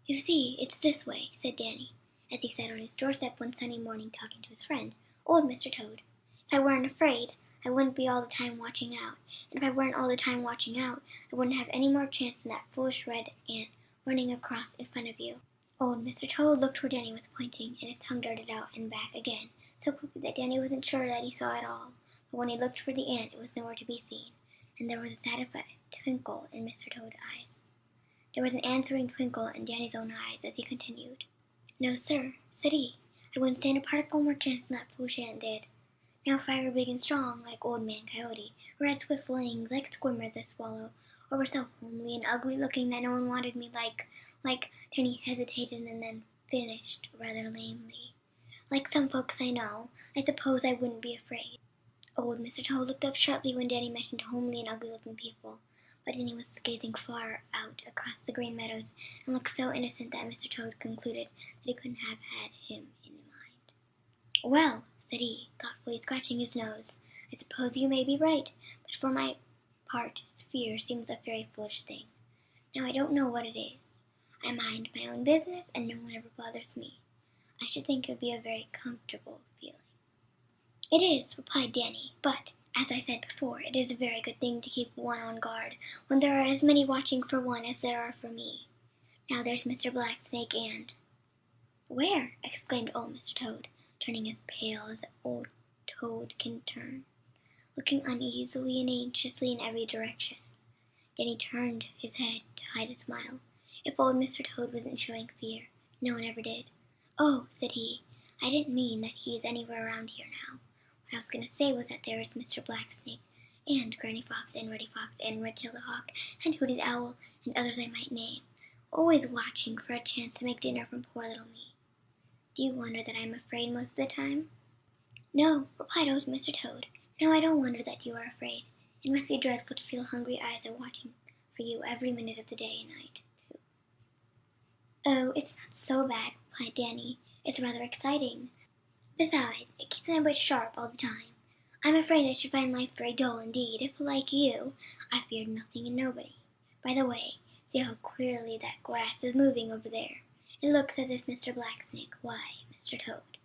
You see, it's this way, said Danny, as he sat on his doorstep one sunny morning talking to his friend, old Mr. Toad. If I weren't afraid, I wouldn't be all the time watching out. And if I weren't all the time watching out, I wouldn't have any more chance than that foolish red ant running across in front of you. Old Mr. Toad looked where Danny was pointing, and his tongue darted out and back again, so quickly that Danny wasn't sure that he saw it all. But when he looked for the ant, it was nowhere to be seen, and there was a satisfied twinkle in Mr. Toad's eyes. There was an answering twinkle in Danny's own eyes as he continued. No, sir, said he, I wouldn't stand a particle more chance than that foolish ant did. Now if I were big and strong like Old Man Coyote, or had swift wings like Squimmer the Swallow, or were so homely and ugly looking that no one wanted me like, Danny hesitated and then finished rather lamely. Like some folks I know, I suppose I wouldn't be afraid. Old Mr. Toad looked up sharply when Danny mentioned homely and ugly-looking people, but Danny was gazing far out across the Green Meadows and looked so innocent that Mr. Toad concluded that he couldn't have had him in mind. Well, said he, thoughtfully scratching his nose, I suppose you may be right, but for my part, fear seems a very foolish thing. Now I don't know what it is. I mind my own business, and no one ever bothers me. I should think it would be a very comfortable feeling. It is, replied Danny, but, as I said before, it is a very good thing to keep one on guard when there are as many watching for one as there are for me. Now there's Mr. Blacksnake and— Where? Exclaimed old Mr. Toad, turning as pale as an old toad can turn, looking uneasily and anxiously in every direction. Danny turned his head to hide a smile. If old Mr. Toad wasn't showing fear, no one ever did. Oh, said he, I didn't mean that he is anywhere around here now. What I was going to say was that there is Mr. Blacksnake, and Granny Fox, and Reddy Fox, and Redtail the Hawk, and Hooty the Owl, and others I might name, always watching for a chance to make dinner from poor little me. Do you wonder that I am afraid most of the time? No, replied old Mr. Toad. No, I don't wonder that you are afraid. It must be dreadful to feel hungry eyes are watching for you every minute of the day and night, too. Oh, it's not so bad, replied Danny. It's rather exciting. Besides, it keeps my wits sharp all the time. I'm afraid I should find life very dull indeed if, like you, I feared nothing and nobody. By the way, see how queerly that grass is moving over there. It looks as if Mr. Blacksnake, why, Mr. Toad,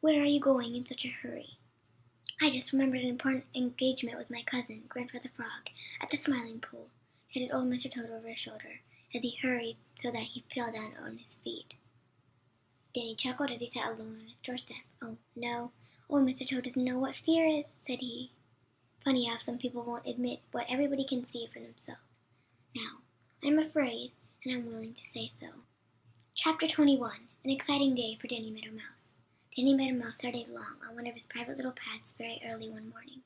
where are you going in such a hurry? I just remembered an important engagement with my cousin, Grandfather Frog, at the Smiling Pool, headed old Mr. Toad over his shoulder, as he hurried so that he fell down on his feet. Danny chuckled as he sat alone on his doorstep. Oh, no, old Mr. Toad doesn't know what fear is, said he. Funny how some people won't admit what everybody can see for themselves. Now, I'm afraid, and I'm willing to say so. Chapter 21. An exciting day for Danny Meadow Mouse. Danny Meadow Mouse started along on one of his private little paths very early one morning.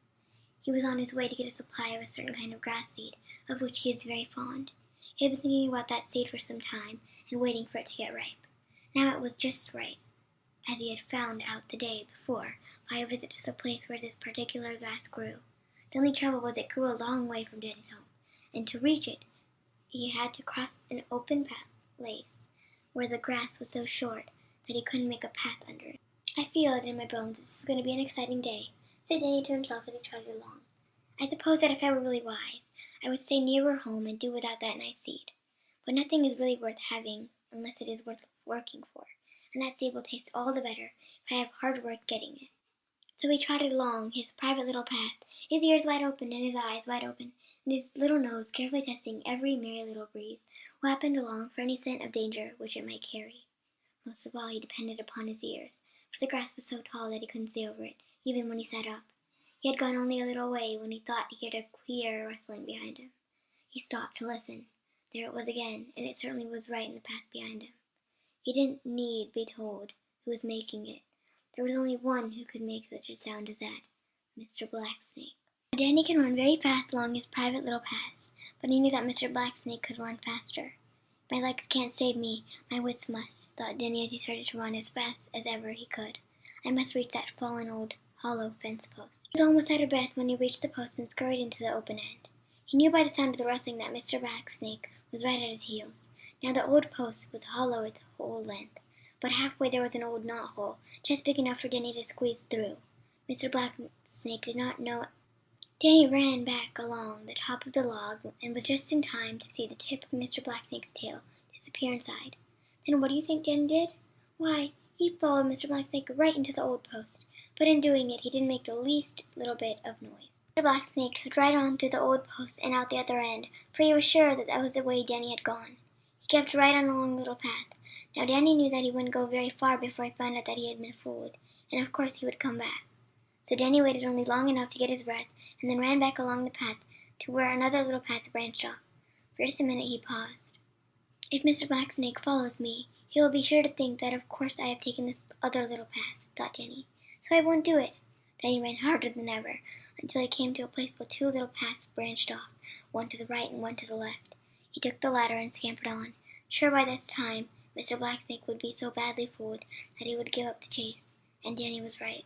He was on his way to get a supply of a certain kind of grass seed, of which he is very fond. He had been thinking about that seed for some time, and waiting for it to get ripe. Now it was just right, as he had found out the day before by a visit to the place where this particular grass grew. The only trouble was it grew a long way from Danny's home, and to reach it he had to cross an open place where the grass was so short that he couldn't make a path under it. I feel it in my bones this is going to be an exciting day, said Danny to himself as he trotted along. I suppose that if I were really wise, I would stay nearer home and do without that nice seed. But nothing is really worth having unless it is worth working for, and that seed will taste all the better if I have hard work getting it. So he trotted along his private little path, his ears wide open and his eyes wide open, and his little nose carefully testing every merry little breeze who happened along for any scent of danger which it might carry. Most of all he depended upon his ears, for the grass was so tall that he couldn't see over it, even when he sat up. He had gone only a little way when he thought he heard a queer rustling behind him. He stopped to listen. There it was again, and it certainly was right in the path behind him. He didn't need be told who was making it. There was only one who could make such a sound as that, Mr. Blacksnake. Danny could run very fast along his private little paths, but he knew that Mr. Blacksnake could run faster. My legs can't save me, my wits must, thought Danny as he started to run as fast as ever he could. I must reach that fallen old hollow fence post. He was almost out of breath when he reached the post and scurried into the open end. He knew by the sound of the rustling that Mr. Blacksnake was right at his heels. Now the old post was hollow its whole length, but halfway there was an old knot-hole, just big enough for Danny to squeeze through. Mr. Blacksnake did not know it. Danny ran back along the top of the log and was just in time to see the tip of Mr. Blacksnake's tail disappear inside. Then what do you think Danny did? Why, he followed Mr. Blacksnake right into the old post, but in doing it he didn't make the least little bit of noise. Mr. Blacksnake hooked right on through the old post and out the other end, for he was sure that that was the way Danny had gone. He kept right on along the little path. Now Danny knew that he wouldn't go very far before he found out that he had been fooled, and of course he would come back. So Danny waited only long enough to get his breath, and then ran back along the path to where another little path branched off. For just a minute he paused. If Mr. Blacksnake follows me, he will be sure to think that of course I have taken this other little path, thought Danny. So I won't do it. Then he ran harder than ever, until he came to a place where two little paths branched off, one to the right and one to the left. He took the latter and scampered on, sure by this time Mr. Blacksnake would be so badly fooled that he would give up the chase, and Danny was right.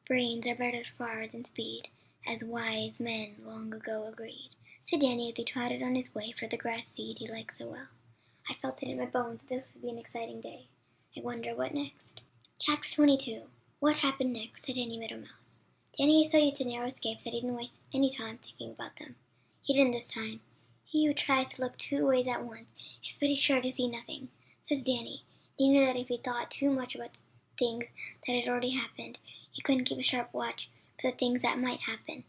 Brains are better far than speed, as wise men long ago agreed, said Danny as he trotted on his way for the grass seed he liked so well. I felt it in my bones that this would be an exciting day. I wonder what next. Chapter 22. What happened next to Danny Meadow Mouse? Danny is so used to narrow escapes that he didn't waste any time thinking about them. He didn't this time. He who tries to look two ways at once is pretty sure to see nothing, says Danny. He knew that if he thought too much about things that had already happened, he couldn't keep a sharp watch for the things that might happen.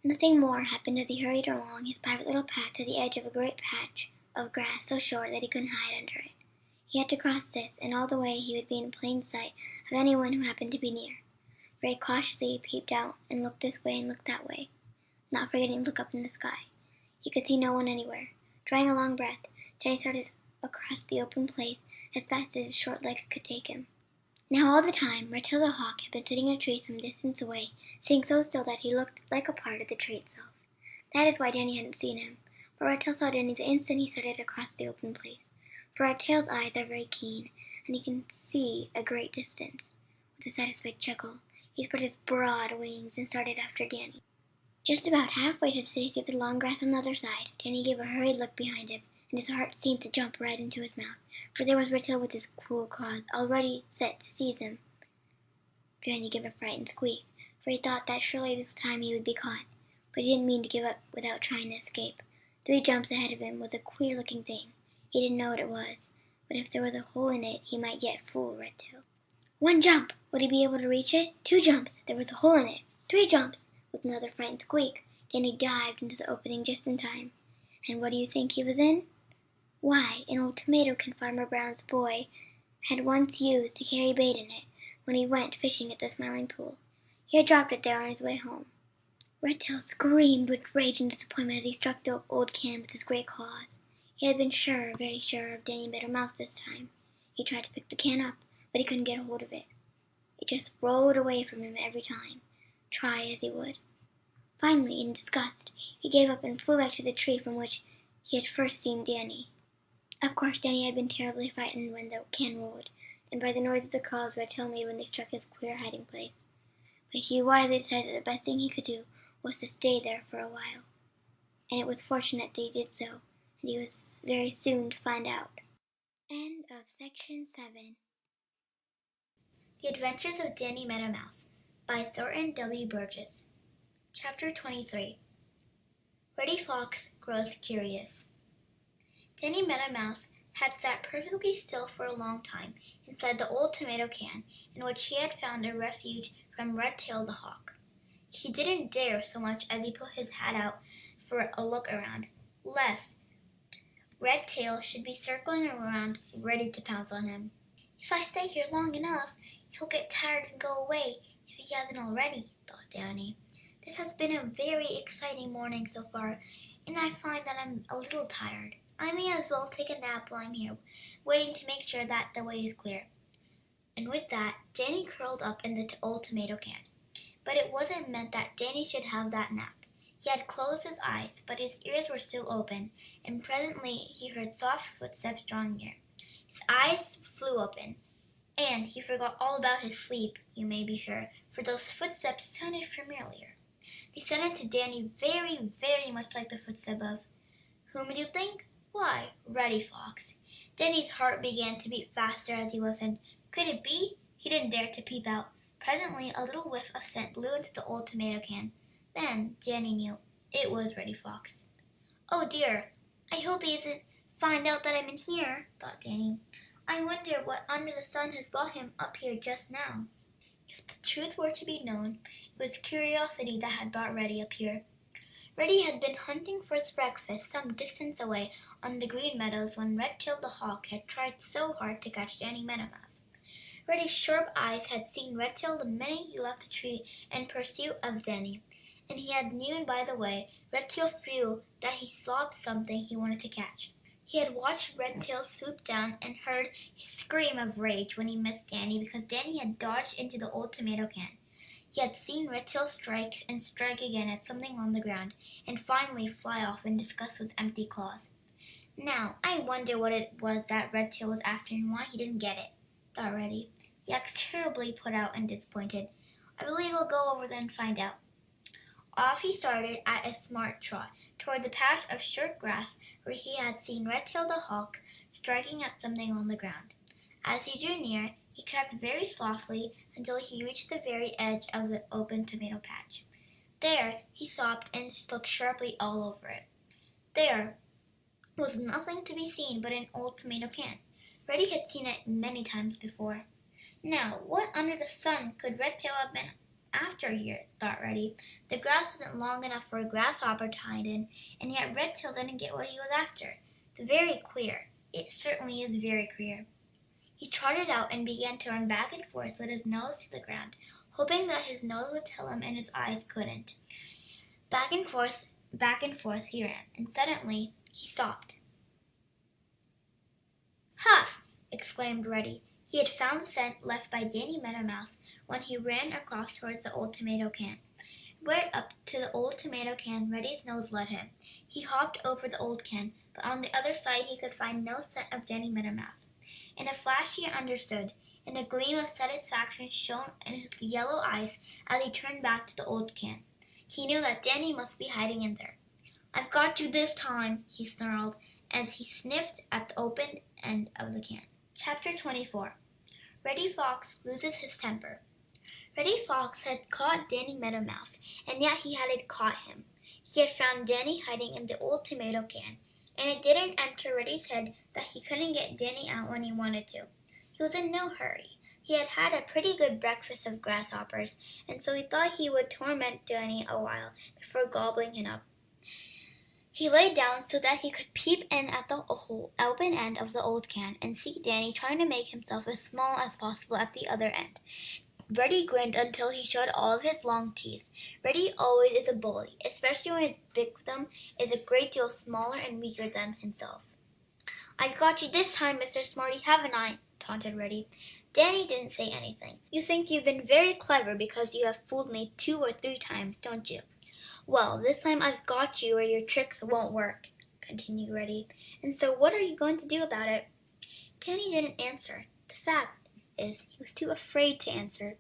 Nothing more happened as he hurried along his private little path to the edge of a great patch of grass so short that he couldn't hide under it. He had to cross this, and all the way he would be in plain sight of anyone who happened to be near. Very cautiously he peeped out and looked this way and looked that way, not forgetting to look up in the sky. He could see no one anywhere. Drawing a long breath, Danny started across the open place as fast as his short legs could take him. Now all the time Redtail the Hawk had been sitting in a tree some distance away, sitting so still that he looked like a part of the tree itself. That is why Danny hadn't seen him. But Redtail saw Danny the instant he started across the open place. For Redtail's eyes are very keen, and he can see a great distance. With a satisfied chuckle, he spread his broad wings and started after Danny. Just about halfway to the space of the long grass on the other side, Danny gave a hurried look behind him, and his heart seemed to jump right into his mouth, for there was Redtail with his cruel claws already set to seize him. Danny gave a frightened squeak, for he thought that surely this time he would be caught, but he didn't mean to give up without trying to escape. 3 jumps ahead of him was a queer-looking thing. He didn't know what it was, but if there was a hole in it, he might yet fool Redtail. 1 jump! Would he be able to reach it? 2 jumps! There was a hole in it. 3 jumps! With another frightened squeak, Danny dived into the opening just in time. And what do you think he was in? Why, an old tomato can Farmer Brown's boy had once used to carry bait in it when he went fishing at the Smiling Pool. He had dropped it there on his way home. Redtail screamed with rage and disappointment as he struck the old can with his great claws. He had been sure, very sure, of Danny Meadow Mouse this time. He tried to pick the can up, but he couldn't get a hold of it. It just rolled away from him every time, try as he would. Finally, in disgust, he gave up and flew back to the tree from which he had first seen Danny. Of course, Danny had been terribly frightened when the can rolled, and by the noise of the calls Redtail made when they struck his queer hiding place. But he wisely decided that the best thing he could do was to stay there for a while. And it was fortunate that he did so, and he was very soon to find out. End of section 7. The Adventures of Danny Meadow Mouse by Thornton W. Burgess. Chapter 23. Reddy Fox Grows Curious. Danny Meadow Mouse had sat perfectly still for a long time inside the old tomato can in which he had found a refuge from Redtail the Hawk. He didn't dare so much as he put his hat out for a look around, lest Redtail should be circling around ready to pounce on him. "If I stay here long enough, he'll get tired and go away if he hasn't already," thought Danny. "This has been a very exciting morning so far, and I find that I'm a little tired. I may as well take a nap while I'm here, waiting to make sure that the way is clear." And with that, Danny curled up in the old tomato can. But it wasn't meant that Danny should have that nap. He had closed his eyes, but his ears were still open, and presently he heard soft footsteps drawing near. His eyes flew open, and he forgot all about his sleep, you may be sure, for those footsteps sounded familiar. They sounded to Danny very, very much like the footstep of whom do you think? Why, Reddy Fox. Danny's heart began to beat faster as he listened. Could it be? He didn't dare to peep out. Presently a little whiff of scent blew into the old tomato can. Then Danny knew. It was Reddy Fox. "Oh dear, I hope he isn't find out that I'm in here," thought Danny. "I wonder what under the sun has brought him up here just now." If the truth were to be known, it was curiosity that had brought Reddy up here. Reddy had been hunting for his breakfast some distance away on the Green Meadows when Redtail the Hawk had tried so hard to catch Danny Meadow Mouse. Reddy's sharp eyes had seen Redtail the minute he left the tree in pursuit of Danny, and he had known by the way Redtail flew that he saw something he wanted to catch. He had watched Redtail swoop down and heard his scream of rage when he missed Danny because Danny had dodged into the old tomato can. He had seen Redtail strike and strike again at something on the ground, and finally fly off in disgust with empty claws. "Now, I wonder what it was that Redtail was after and why he didn't get it," thought Reddy. He acts terribly put out and disappointed. "I believe I'll go over there and find out." Off he started at a smart trot toward the patch of short grass where he had seen Redtail the Hawk striking at something on the ground. As he drew near, he crept very softly until he reached the very edge of the open tomato patch. There he stopped and looked sharply all over it. There was nothing to be seen but an old tomato can. Reddy had seen it many times before. "Now, what under the sun could Redtail have been after here?" thought Reddy. "The grass isn't long enough for a grasshopper to hide in, and yet Redtail didn't get what he was after. It's very queer. It certainly is very queer." He trotted out and began to run back and forth with his nose to the ground, hoping that his nose would tell him and his eyes couldn't. Back and forth he ran, and suddenly he stopped. "Ha!" exclaimed Reddy. He had found the scent left by Danny Meadow Mouse when he ran across towards the old tomato can. Right up to the old tomato can Reddy's nose led him. He hopped over the old can, but on the other side he could find no scent of Danny Meadow Mouse. In a flash he understood, and a gleam of satisfaction shone in his yellow eyes as he turned back to the old can. He knew that Danny must be hiding in there. "I've got you this time," he snarled as he sniffed at the open end of the can. Chapter 24. Reddy Fox Loses His Temper. Reddy Fox had caught Danny Meadow Mouse, and yet he hadn't caught him. He had found Danny hiding in the old tomato can, and it didn't enter Reddy's head that he couldn't get Danny out when he wanted to. He was in no hurry. He had had a pretty good breakfast of grasshoppers, and so he thought he would torment Danny a while before gobbling him up. He lay down so that he could peep in at the open end of the old can and see Danny trying to make himself as small as possible at the other end. Reddy grinned until he showed all of his long teeth. Reddy always is a bully, especially when his victim is a great deal smaller and weaker than himself. "I've got you this time, Mr. Smarty, haven't I?" taunted Reddy. Danny didn't say anything. "You think you've been very clever because you have fooled me 2 or 3 times, don't you? Well, this time I've got you where your tricks won't work," continued Reddy. "And so what are you going to do about it?" Danny didn't answer. The fact is, he was too afraid to answer.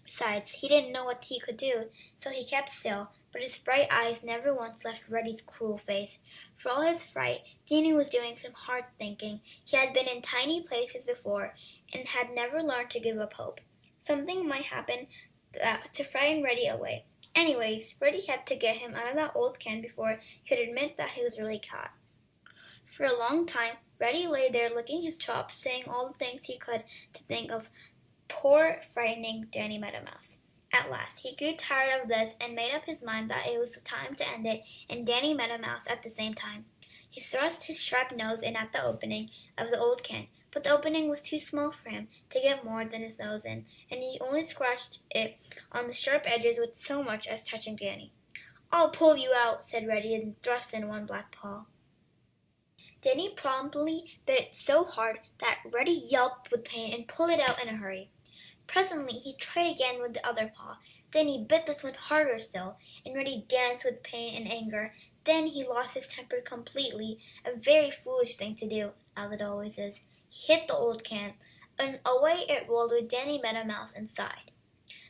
Besides, he didn't know what he could do, so he kept still, but his bright eyes never once left Reddy's cruel face. For all his fright, Danny was doing some hard thinking. He had been in tiny places before, and had never learned to give up hope. Something might happen to frighten Reddy away. Anyways, Reddy had to get him out of that old can before he could admit that he was really caught. For a long time, Reddy lay there licking his chops, saying all the things he could to think of poor, frightening Danny Meadow Mouse. At last, he grew tired of this and made up his mind that it was time to end it and Danny Meadow Mouse at the same time. He thrust his sharp nose in at the opening of the old can, but the opening was too small for him to get more than his nose in, and he only scratched it on the sharp edges with so much as touching Danny. "I'll pull you out," said Reddy, and thrust in one black paw. Danny promptly bit it so hard that Reddy yelped with pain and pulled it out in a hurry. Presently he tried again with the other paw. Then he bit this one harder still, and Reddy danced with pain and anger. Then he lost his temper completely, a very foolish thing to do, as it always is. He hit the old can, and away it rolled with Danny Meadow Mouse inside.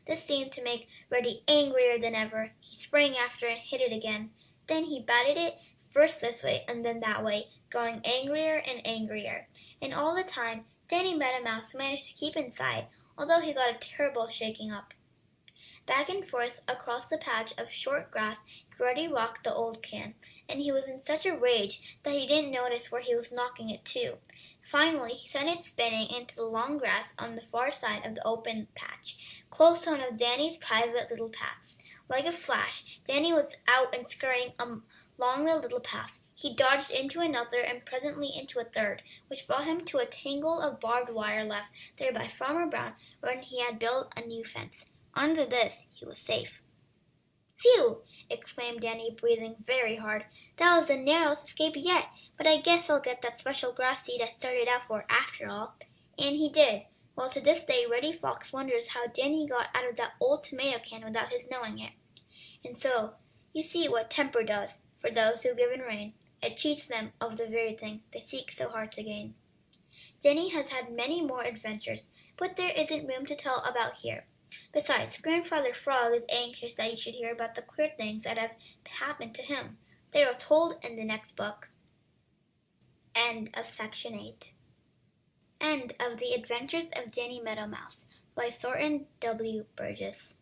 This seemed to make Reddy angrier than ever. He sprang after it and hit it again. Then he batted it first this way and then that way, growing angrier and angrier. And all the time Danny Meadow Mouse managed to keep inside, although he got a terrible shaking up. Back and forth across the patch of short grass Reddy rocked the old can, and he was in such a rage that he didn't notice where he was knocking it to. Finally he sent it spinning into the long grass on the far side of the open patch, close to one of Danny's private little paths. Like a flash, Danny was out and scurrying along the little path. He dodged into another and presently into a third, which brought him to a tangle of barbed wire left there by Farmer Brown when he had built a new fence. Under this he was safe. "Phew!" exclaimed Danny, breathing very hard. "That was the narrowest escape yet, but I guess I'll get that special grass seed I started out for after all." And he did. Well, to this day Reddy Fox wonders how Danny got out of that old tomato can without his knowing it. And so, you see what temper does for those who give in rein. It cheats them of the very thing they seek so hard to gain. Danny has had many more adventures, but there isn't room to tell about here. Besides, Grandfather Frog is anxious that you should hear about the queer things that have happened to him. They are told in the next book. End of Section 8. End of The Adventures of Danny Meadow Mouse by Thornton W. Burgess.